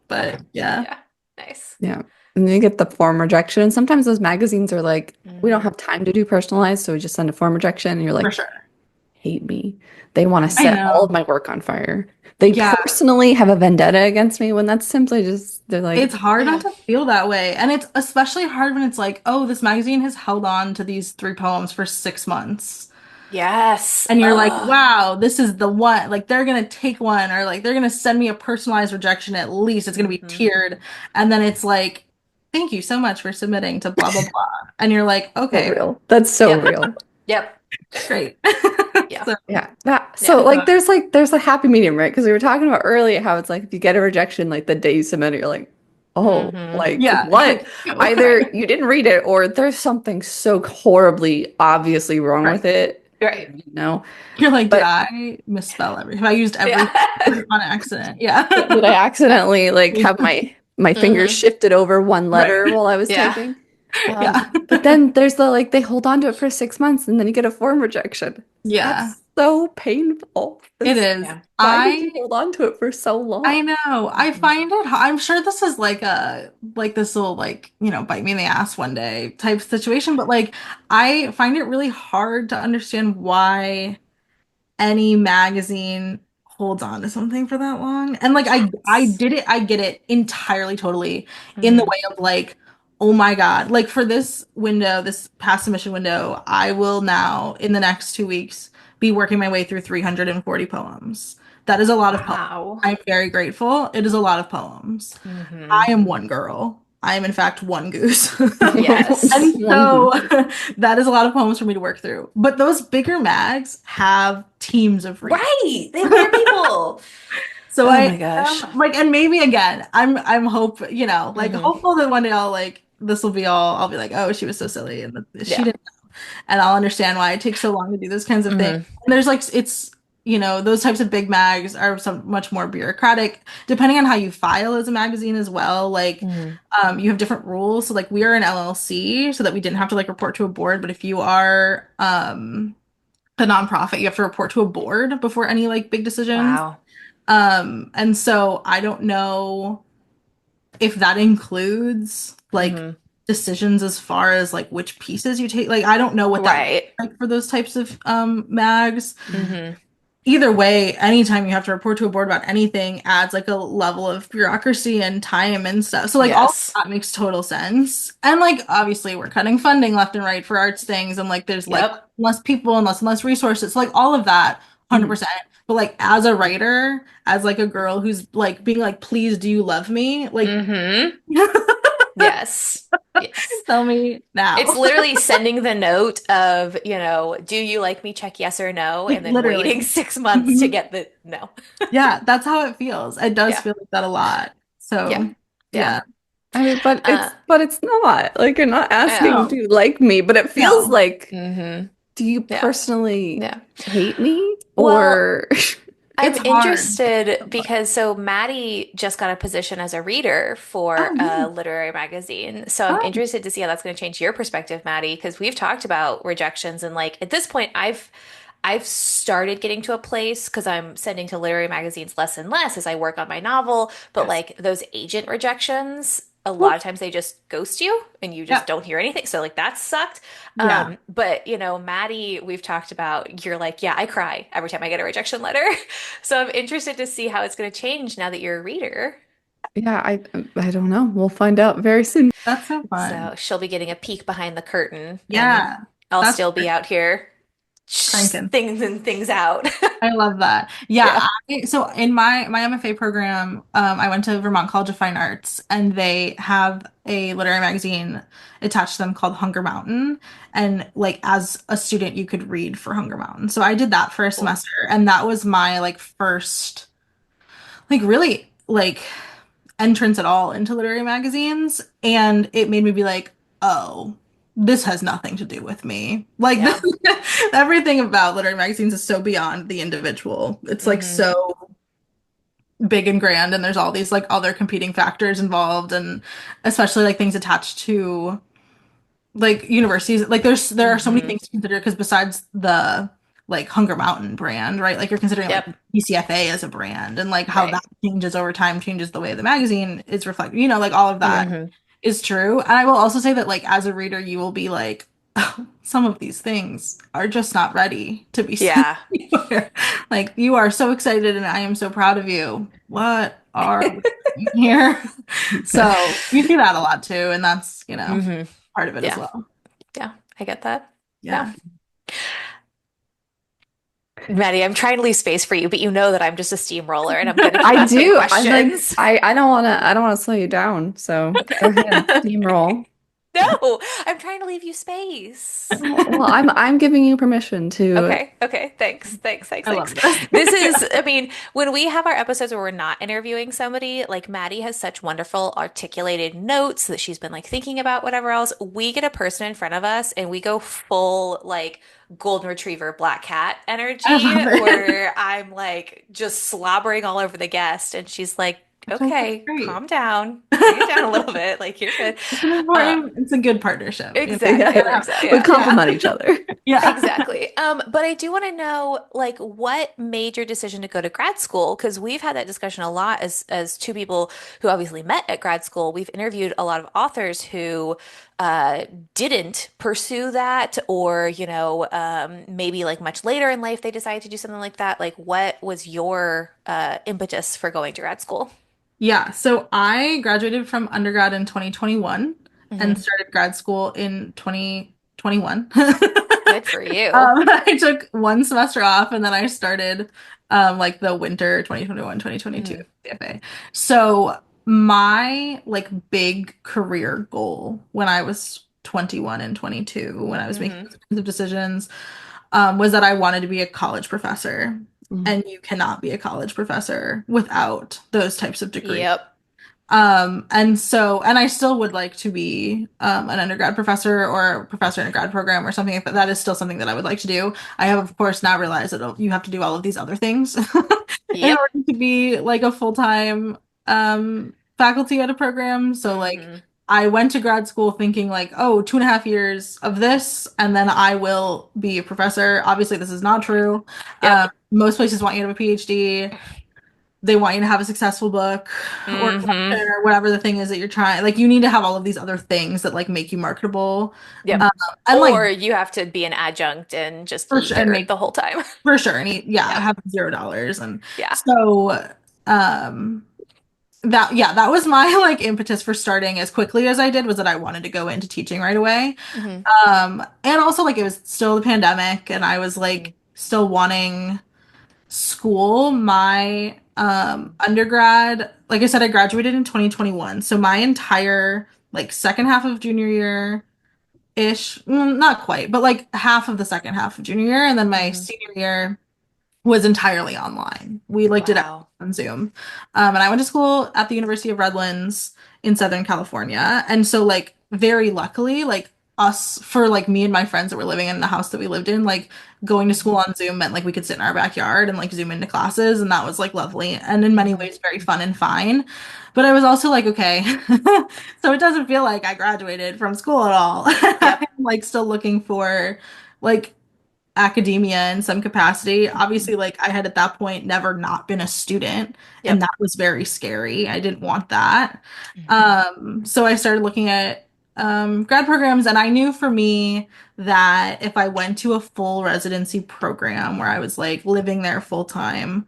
but yeah, Yeah. Nice. Yeah. And then you get the form rejection. And sometimes those magazines are like, we don't Hmm. have time to do personalized, so we just send a form rejection. And you're for like, sure. hate me. They want to I set all of know. my work on fire. They Yeah, personally have a vendetta against me when that's simply just, they're it's like, hard not Yeah. to feel that way. And it's especially hard when it's like, oh, this magazine has held on to these three poems for 6 months. Yes. And you're like, wow, this is the one. Like, they're gonna take one, or like they're gonna send me a personalized rejection at least. It's gonna be Hmm. tiered. And then it's like, thank you so much for submitting to blah blah blah. And you're like, So okay, real. That's so Yep. real. Yep. great. Yeah. So Yeah. That, Yeah. so there's a happy medium, right? Because we were talking about earlier how it's like if you get a rejection like the day you submit it, you're like, oh, Hmm. like yeah, you're what? like, oh, Either Right. you didn't read it or there's something so horribly obviously wrong right. with it. Right. You know? You're like, did But I misspell everything? Have I used every Yeah. on accident? Yeah. did I accidentally like have my fingers Hmm. shifted over one Right. letter while I was Yeah. typing? Yeah. But then there's the like they hold on to it for 6 months and then you get a form rejection. Yeah. That's so painful. It It's is. Yeah. why did you hold on to it for so I long? know. I Hmm. find it, I'm sure this is like this will like, bite me in the ass one day type situation, but like I find it really hard to understand why any magazine holds on to something for that long. And like Yes. I get it entirely totally in the Hmm. way of like, oh my God. Like for this window, this past submission window, I will now in the next 2 weeks be working my way through 340 poems. That is a lot of poems. Wow. I'm very grateful. It is a lot of poems. I Hmm. am one girl. I am in fact one goose. Yes. And One so goose. that is a lot of poems for me to work through. But those bigger mags have teams of readers. Right. They have more people. So Oh I my gosh. am like, and maybe again, I'm like Hmm. hopeful that one day this will be all, I'll be like, oh, she was so silly and she Yeah. didn't, and I'll understand why it takes so long to do those kinds of things. Hmm. And there's like, those types of big mags are some much more bureaucratic, depending on how you file as a magazine as well. Like, Hmm. you have different rules. So like we are an LLC so that we didn't have to like report to a board. But if you are, a nonprofit, you have to report to a board before any like big decisions. Wow. And so I don't know if that includes like Hmm. decisions as far as like which pieces you take. Like I don't know what that looks Right. like for those types of mags. Hmm. Either way, anytime you have to report to a board about anything adds like a level of bureaucracy and time and stuff. So like all of Yes. that makes total sense. And like obviously we're cutting funding left and right for arts things and like there's like Yep. less people and less resources. So like all of that Mhm. 100%. But like as a writer, as like a girl who's like being like, please do you love me? Like Hmm. Yes. Yes. tell me It's now. literally sending the note of, do you like me? Check yes or no, Like and then waiting literally. 6 months to Mhm. get the no. Yeah, that's how it feels. It does Yeah. feel like that a lot. Yeah. So Yeah. yeah. I mean, but Uh, it's not like you're not asking, No, do you like me? But it feels no. like, hmm do you Yeah. personally Yeah. hate me Well, or I'm It's hard. interested because so Maddie just got a position as a reader Oh, for a nice. literary magazine. So I'm Oh, interested to see how that's going to change your perspective, Maddie, because we've talked about rejections and like at this point I've started getting to a place because I'm sending to literary magazines less and less as I work on my novel, but yes. like those agent rejections, a lot Woof. of times they just ghost you and you just Yep. don't hear anything. So like that sucked. Yeah. But Maddie, we've talked about, you're like, yeah, I cry every time I get a rejection letter. So I'm interested to see how it's going to change now that you're a reader. yeah, I don't know. We'll find out very soon. That's so So fun. she'll be getting a peek behind the curtain, and Yeah. I'll That's still be out here cranking. things and things out. I love that. Yeah. Yeah. So in my MFA program, I went to Vermont College of Fine Arts and they have a literary magazine attached to them called Hunger Mountain. And like as a student, you could read for Hunger Mountain. So I did that for a Cool. semester and that was my like first like really like entrance at all into literary magazines, and it made me be like, oh, this has nothing to do with me. Like this, Yeah. everything about literary magazines is so beyond the individual. It's like Hmm. so big and grand, and there's all these like other competing factors involved, and especially like things attached to like universities. Like there are so many Hmm. things to consider because besides the like Hunger Mountain brand, right? Like you're considering like Yep. UCFA as a brand and like how Right. that changes over time, changes the way the magazine is reflected, like all of that Hmm. is true. And I will also say that like as a reader, you will be like, oh, some of these things are just not ready to be sent Yeah. anywhere. Like you are so excited and I am so proud of you. What are we doing here? So you see that a lot too, and that's, Hmm. part of it as Yeah. well. Yeah. I get that. Yeah. Yeah. Maddie, I'm trying to leave space for you, but you know that I'm just a steamroller and I'm gonna keep I asking do. I like questions. I don't wanna slow you down. So go ahead, Okay. steamroll. No, I'm trying to leave you space. Well, I'm giving you permission to. Okay, okay, thanks, thanks, thanks, I thanks. love this. This is, I mean, when we have our episodes where we're not interviewing somebody, like Maddie has such wonderful articulated notes that she's been like thinking about whatever else. We get a person in front of us and we go full like golden retriever black cat I energy love it. where I'm like just slobbering all over the guest and she's like, Which I think is okay, great. calm down, bring it down a little bit, like you're good. It's an Uh, important, it's a good partnership. You know? exactly, Yeah, exactly, we yeah. Yeah. complement each other. Yeah. Exactly. But I do want to know, like, what made your decision to go to grad school? Because we've had that discussion a lot as two people who obviously met at grad school. We've interviewed a lot of authors who didn't pursue that, or maybe like much later in life they decided to do something like that. Like, what was your impetus for going to grad school? Yeah. So I graduated from undergrad in 2021 and Hmm. started grad school in 2021. Good for you. I took one semester off and then I started like the winter 2021, 2022 Hmm. CFA. So my like big career goal when I was 21 and 22, when I was making Hmm. those kinds of decisions, was that I wanted to be a college professor. Mhm. And you cannot be a college professor without those types of degrees. Yep. And I still would like to be an undergrad professor or a professor in a grad program or something like that. That is still something that I would like to do. I have, of course, now realized that you have to do all of these other things in Yep. order to be like a full-time faculty at a program. So like Hmm. I went to grad school thinking like, oh, 2.5 years of this, and then I will be a professor. Obviously, this is not true. Yep. Most places want you to have a PhD. They want you to have a successful book or Hmm. collection or whatever the thing is that you're trying. Like you need to have all of these other things that like make you marketable. Yep. Um, and like Or you have to be an adjunct and just for eat sure and dirt make the whole time. for sure and eat, yeah, Yep. have $0. And Yeah. so um that yeah, that was my like impetus for starting as quickly as I did was that I wanted to go into teaching right away. Hmm. And also like it was still the pandemic and I was Hmm. like still wanting school. My undergrad, like I said, I graduated in 2021. So my entire like second half of junior year ish, not quite, but like half of the second half of junior year, and then my Hmm. senior year was entirely online. We like did it Wow. on Zoom. And I went to school at the University of Redlands in Southern California. And so like very luckily, like us for like me and my friends that were living in the house that we lived in, like going to school Hmm. on Zoom meant like we could sit in our backyard and like Zoom into classes. And that was like lovely and in many Hmm. ways very fun and fine. But I was also like, okay, so it doesn't feel like I graduated from school at all. I'm Yep. like still looking for like academia in some capacity. Obviously, like I had at that point never not been a student, and Yep. that was very scary. I didn't want that. Hmm. So I started looking at grad programs, and I knew for me that if I went to a full residency program where I was like living there full time,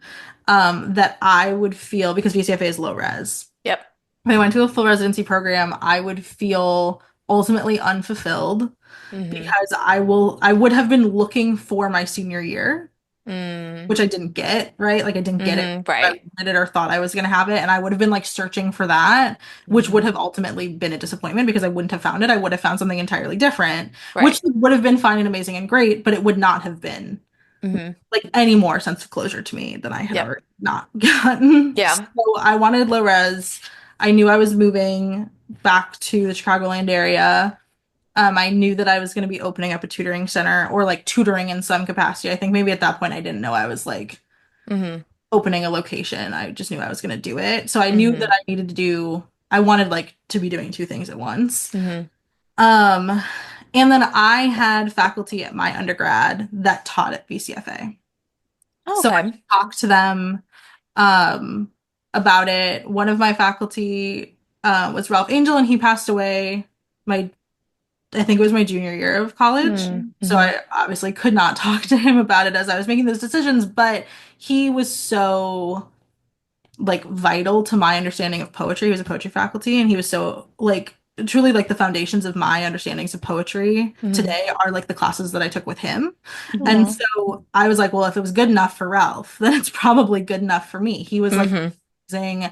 that I would feel because VCFA is low res. Yep. If I went to a full residency program, I would feel ultimately unfulfilled Hmm. because I would have been looking for my senior year, Mm. which I didn't get, right? Like I didn't get it Hmm. I Right. wanted it or thought I was going to have it. And I would have been like searching for that, which would Hmm. have ultimately been a disappointment because I wouldn't have found it. I would have found something entirely different, which Right. would have been fine and amazing and great, but it would not have been Hmm. like any more sense of closure to me than I had Yep. already not gotten. So Yeah. I wanted low res. I knew I was moving back to the Chicagoland area. I knew that I was going to be opening up a tutoring center or like tutoring in some capacity. I think maybe at that point I didn't know I was like Hmm. opening a location. I just knew I was going to do it. So I knew that Hmm. I wanted like to be doing two things at once. Hmm. Um, and then I had faculty at my undergrad that taught at BCFA. Oh, So okay. I talked to them um about it. One of my faculty was Ralph Angel and he passed away my I think it was my junior year of college. So Mm-hmm. I obviously could not talk to him about it as I was making those decisions, but he was so like vital to my understanding of poetry. He was a poetry faculty and he was so like truly like the foundations of my understandings of poetry Hmm. today are like the classes that I took with him. And Hmm. so I was like, well, if it was good enough for Ralph, then it's probably good enough for me. He was like Hmm. amazing,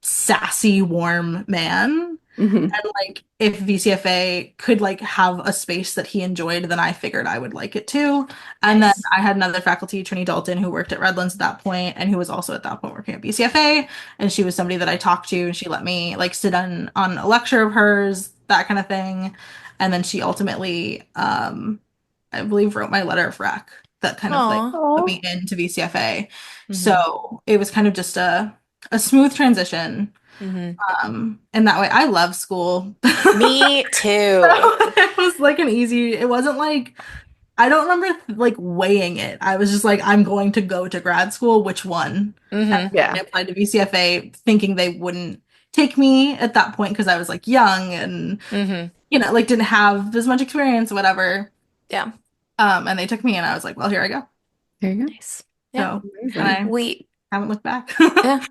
sassy, warm man. Hmm. And like if VCFA could like have a space that he enjoyed, then I figured I would like it too. And then Nice. I had another faculty, Trini Dalton, who worked at Redlands at that point and who was also at that point working at VCFA. And she was somebody that I talked to and she let me like sit on a lecture of hers, that kind of thing. And then she ultimately I believe wrote my letter of rec that kind of like Aw. put Oh, me into VCFA. Hmm. So it was kind of just a smooth transition. Hmm. And that way I love school. Me So too. it was like an easy, it wasn't like, I don't remember like weighing it. I was just like, I'm going to go to grad school, which one? And Hmm. I yeah. applied to VCFA thinking they wouldn't take me at that point because I was like young and, Hmm. like didn't have as much experience, whatever. Yeah. And they took me and I was like, well, here I go. There you Nice. Yeah. So, and go. Amazing. We I haven't looked back. Yeah.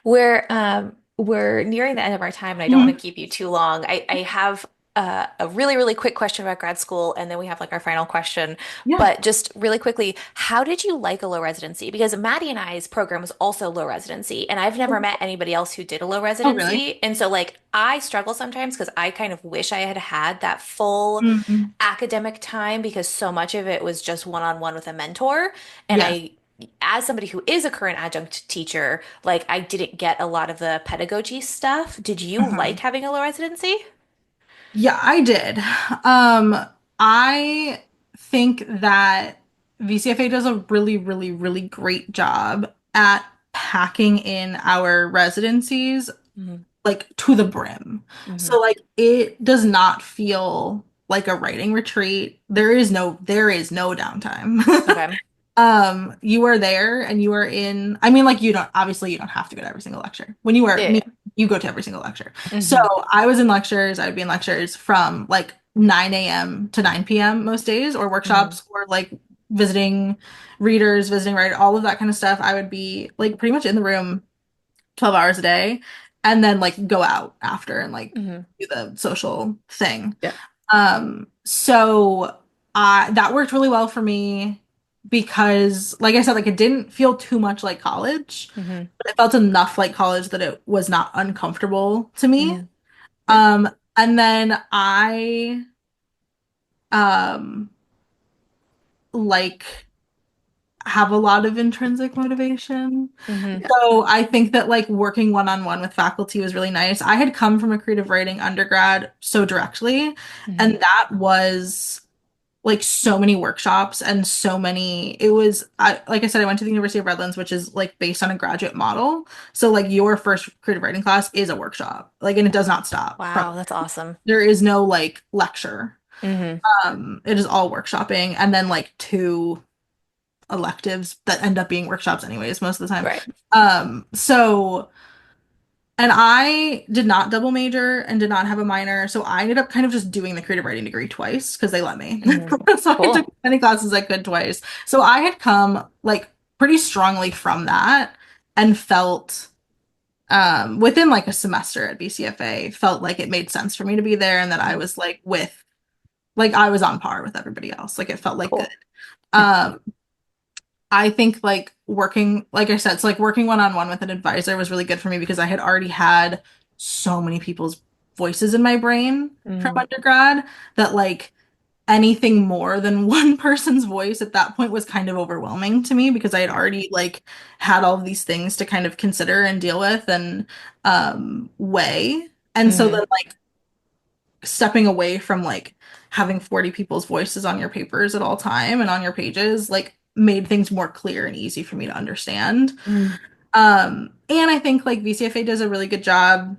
We're nearing the end of our time and I don't want to Mhm. keep you too long. I have a really, really quick question about grad school and then we have like our final question. Yeah. But just really quickly, how did you like a low residency? Because Maddie and I's program was also low residency and I've never met anybody else who did a low Oh, really? residency. And so like I struggle sometimes because I kind of wish I had had that full Mhm. academic time because so much of it was just one-on-one with a mentor. And Yes. I, as somebody who is a current adjunct teacher, like I didn't get a lot of the pedagogy stuff. Did you like Mhm. having a low residency? Yeah, I did. I think that VCFA does a really, really, really great job at packing in our residencies Hmm. like to the brim. Hmm. So like it does not feel like a writing retreat. There is no downtime. Okay. You are there and you are in, I mean, like you don't, obviously you don't have to go to every single lecture. When you are me, Yeah. you go to every single lecture. So Hmm. I was in lectures, I would be in lectures from like 9 a.m. to 9 p.m. most days, or Hmm. workshops, or like visiting readers, visiting writers, all of that kind of stuff. I would be like pretty much in the room 12 hours a day and then like go out after and like Hmm. do the social thing. Yeah. So I that worked really well for me because like I said, like it didn't feel too much like college, Hmm. but it felt enough like college that it was not uncomfortable to me. Hmm. Yeah. And then I um like have a lot of intrinsic motivation. Hmm. Yeah. So I think that like working one-on-one with faculty was really nice. I had come from a creative writing undergrad so directly, Hmm. and that was like so many workshops and so many it was like I said, I went to the University of Redlands, which is like based on a graduate model. So like your first creative writing class is a workshop. Like and it does not stop from Wow, that's awesome. there is no like lecture. Hmm. It is all workshopping and then like two electives that end up being workshops anyways most of the time. Right. So and I did not double major and did not have a minor, so I ended up kind of just doing the creative writing degree twice because they let me. Hmm. So I took Cool. as many classes as I could twice. So I had come like pretty strongly from that and felt within like a semester at BCFA felt like it made sense for me to be there and that I Hmm. was like I was on par with everybody else. Like it felt like good. Cool. Yeah. Um I think like working, like I said, so like working one-on-one with an advisor was really good for me because I had already had so many people's voices in my brain from Hmm. undergrad that like anything more than one person's voice at that point was kind of overwhelming to me because I had Right. already like had all of these things to kind of consider and deal with and weigh. And so then Hmm. like stepping away from like having 40 people's voices on your papers at all time and on your pages like made things more clear and easy for me to understand. Mm. And I think like VCFA does a really good job.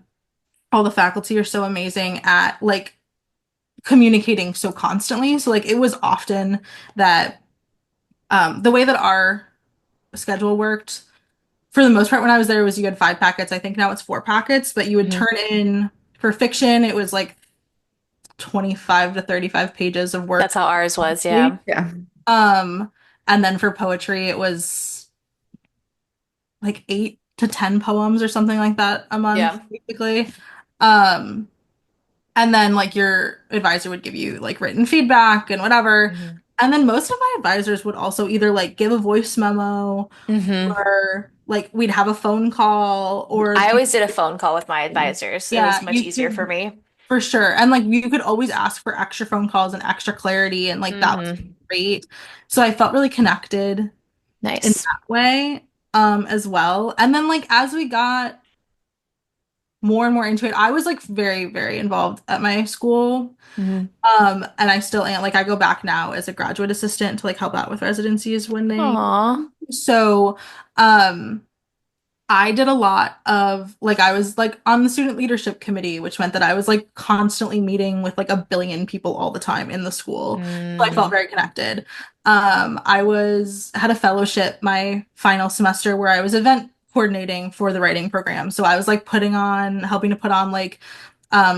All the faculty are so amazing at like communicating so constantly. So like it was often that the way that our schedule worked for the most part when I was there was you had 5 packets. I think now it's 4 packets, but you would Hmm. turn in for fiction, it was like 25 to 35 pages of That's work. how ours was. Yeah. Yeah. Um, and then for poetry, it was like 8 to 10 poems or something like that a month, Yeah. basically. Um, And then like your advisor would give you like written feedback and whatever. Hmm. And then most of my advisors would also either like give a voice memo Hmm. or like we'd have a phone call or I always did a phone call with my advisors. It was yeah, much you easier for could me. for sure. And like you could always ask for extra phone calls and extra clarity and like that was Hmm. great. So I felt really connected in Nice. that way as well. And then like as we got more and more into it, I was like very, very involved at my school. Hmm. And I still am. Like I go back now as a graduate assistant to like help out with residencies when they Aw. so um I did a lot of like I was like on the student leadership committee, which meant that I was like constantly meeting with like a billion people all the time in the school. So I felt Mm. very connected. I was had a fellowship my final semester where I was event coordinating for the writing program. So I was like helping to put on like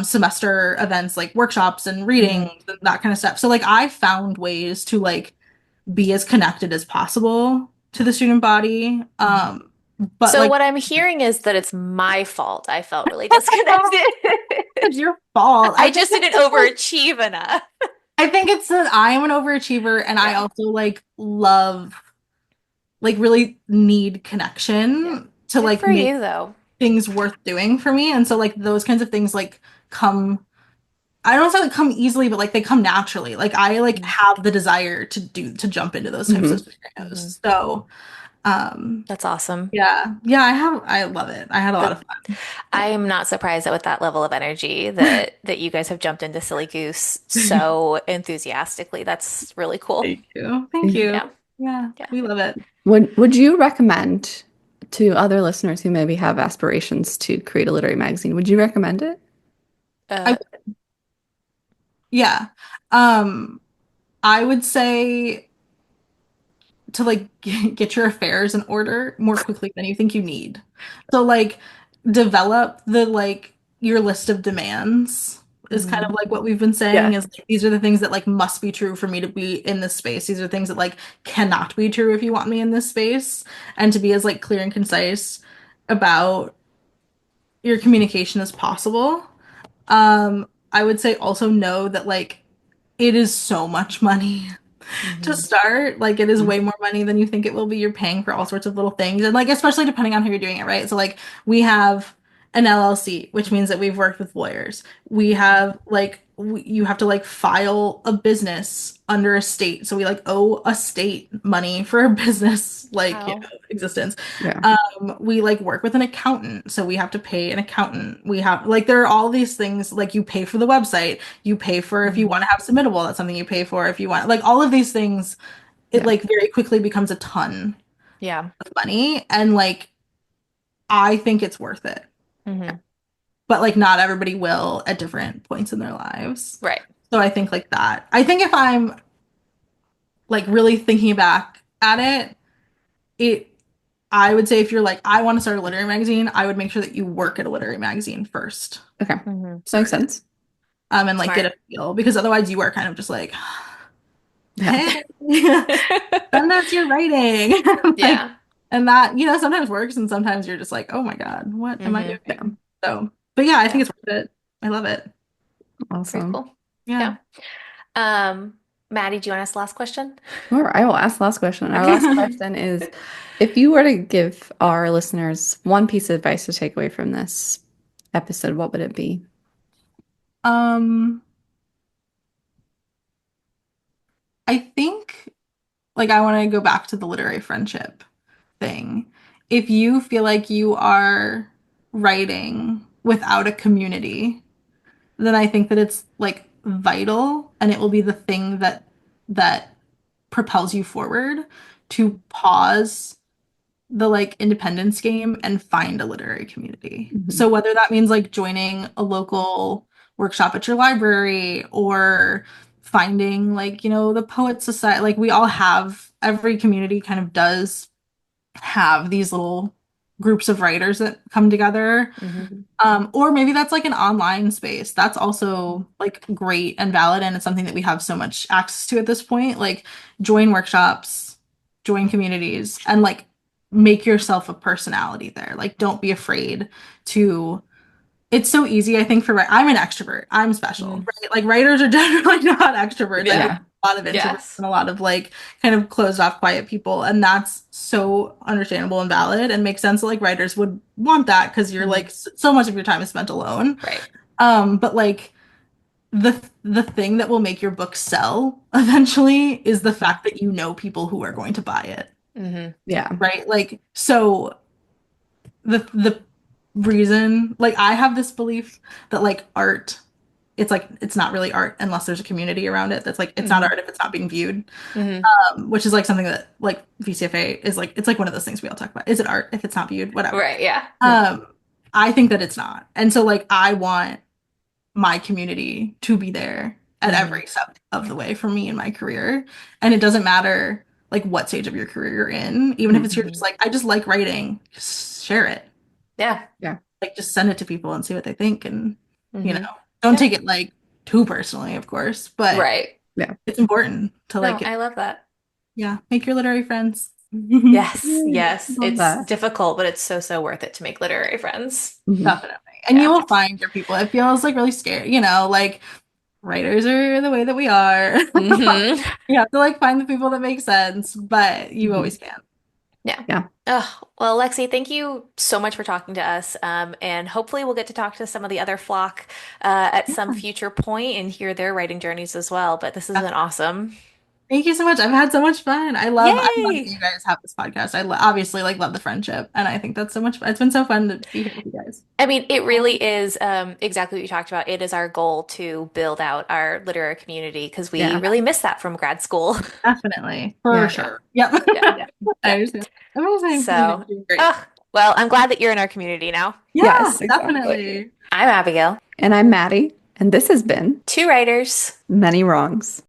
semester events like workshops and readings Hmm. and that kind of stuff. So like I found ways to like be as connected as possible to the student body. But So like what I'm hearing is that it's my fault. I felt really disconnected. it's your fault. I just didn't overachieve enough. I think it's that I am an overachiever and I Yeah. also like love like really need Yeah. connection to Good like for make you, though. things worth doing for me. And so like those kinds of things like come I don't say like come easily, but like they come naturally. Like I like Mm-hmm. have the desire to jump into those types of Hmm. Mm-hmm. scenarios. So That's awesome. yeah, I love it. I had a lot That of fun. I am not surprised that with that level of energy that you guys have jumped into Silly Goose so enthusiastically. That's really cool. Thank you. Thank you. Yeah. Yeah, Yeah. we love it. Would you recommend to other listeners who maybe have aspirations to create a literary magazine, would you recommend it? I Uh, yeah. Um, I would say to like get your affairs in order more quickly than you think you need. So like develop the like your list of demands is kind of mhm. like what we've been Yeah. saying is like these are the things that like must be true for me to be in this space. These are things that like cannot be true if you want me in this space and to be as like clear and concise about your communication as possible. I would say also know that like it is so much money to Mhm. start. Like it is way more money than you think it will be. You're paying for all sorts of little things. And like especially depending on who you're doing it, right? So like we have an LLC, which means that we've worked with lawyers. We have like you have to like file a business under a state. So we like owe a state money for a business like, Wow. existence. Yeah. We like work with an accountant, so we have to pay an accountant. We have like there are all these things like you pay for the website, you pay for if you want Mhm. to have submittable, that's something you pay for if you want like all of these things, it Yeah. like very quickly becomes a ton Yeah. of money and like I think it's worth it. Hmm. But like not everybody will at different points in their lives. Right. So I think like that. I think if I'm like really thinking back at it, it I would say if you're like, I want to start a literary magazine, I would make sure that you work at a literary magazine first Okay. Hmm. Makes start it. sense. And like get Smart. a feel because otherwise you are kind of just like, Yeah. hey, send us your writing. Like, Yeah. and that, sometimes works and sometimes you're just like, oh my God, what am I Hmm. Yeah. doing? So, but yeah, I think Yeah. it's worth it. I love it. Very Awesome. cool. Yeah. Yeah. Maddie, do you want to ask the last question? Sure. I will ask the last question. Our last Okay. question is, if you were to give our listeners one piece of advice to take away from this episode, what would it be? Um, I think like I want to go back to the literary friendship thing. If you feel like you are writing without a community, then I think that it's like vital and it will be the thing that propels you forward to pause the like independence game and find a literary community. Mhm. So whether that means like joining a local workshop at your library or finding like, the poet society, like we all have every community kind of does have these little groups of writers that come together. Hmm. Or maybe that's like an online space. That's also like great and valid, and it's something that we have so much access to at this point. Like join workshops, join communities, and like make yourself a personality there. Like don't be afraid to it's so easy, I think, I'm an extrovert. I'm special, Mm. right? Like writers are generally not extroverts. I think Yeah. a lot of introverts Yes. and a lot of like kind of closed off, quiet people, and that's so understandable and valid and makes sense that like writers would want that because you're like Hmm. so much of your time is spent alone. Right. But like the thing that will make your book sell eventually is the fact that you know people who are going to buy it, Hmm. Yeah. right? Like so the reason like I have this belief that like art it's like it's not really art unless there's a community around it that's like it's not Hmm. art if it's not being viewed, Hmm. which is like something that like VCFA is like it's like one of those things we all talk about. Is it art if it's not viewed? Whatever. Right. Yeah. Yeah. um I think that it's not, and so like I want my community to be there at Hmm. every step of the way for me in my career. And it doesn't matter like what stage of your career you're in, even if Mhm. it's you're just Hmm. like, I just like writing, just share it. Yeah. Yeah. Like just send it to people and see what they think. And, you know, Hmm. don't Yeah. take it like too personally, of course, but Right. Yeah. it's important to No, like, I love that. yeah, make your literary friends. Yes. Yay. Yes. Love It's that. difficult, but it's so, so worth it to make literary friends. Mhm. Definitely. And you Yeah. will find your people. It feels like really scary, you know, like writers are the way that we are. Hmm. You have to like find the people that make sense, but you Mhm. always can. Yeah. Yeah. Oh, well, Lexi, thank you so much for talking to us. And hopefully we'll get to talk to some of the other flock at some Yeah. future point and hear their writing journeys as well. But this has been awesome. Thank you so much. I've had so much fun. I love that Yay! you guys have this podcast. Obviously like love the friendship, and I think that's so much fun. It's been so fun to be here with you guys. I mean, it really is exactly what you talked about. It is our goal to build out our literary community because we Yeah. really miss that from grad school. Definitely. For Yeah. Yeah. sure. Yep. Yeah. I Yeah. understand. Amazing. Okay, So, doing great. oh, well, I'm glad that you're in our community now. Yeah, Yes, exactly. definitely. I'm Abigail. And I'm Maddie, and this has been Two writers. Many Wrongs.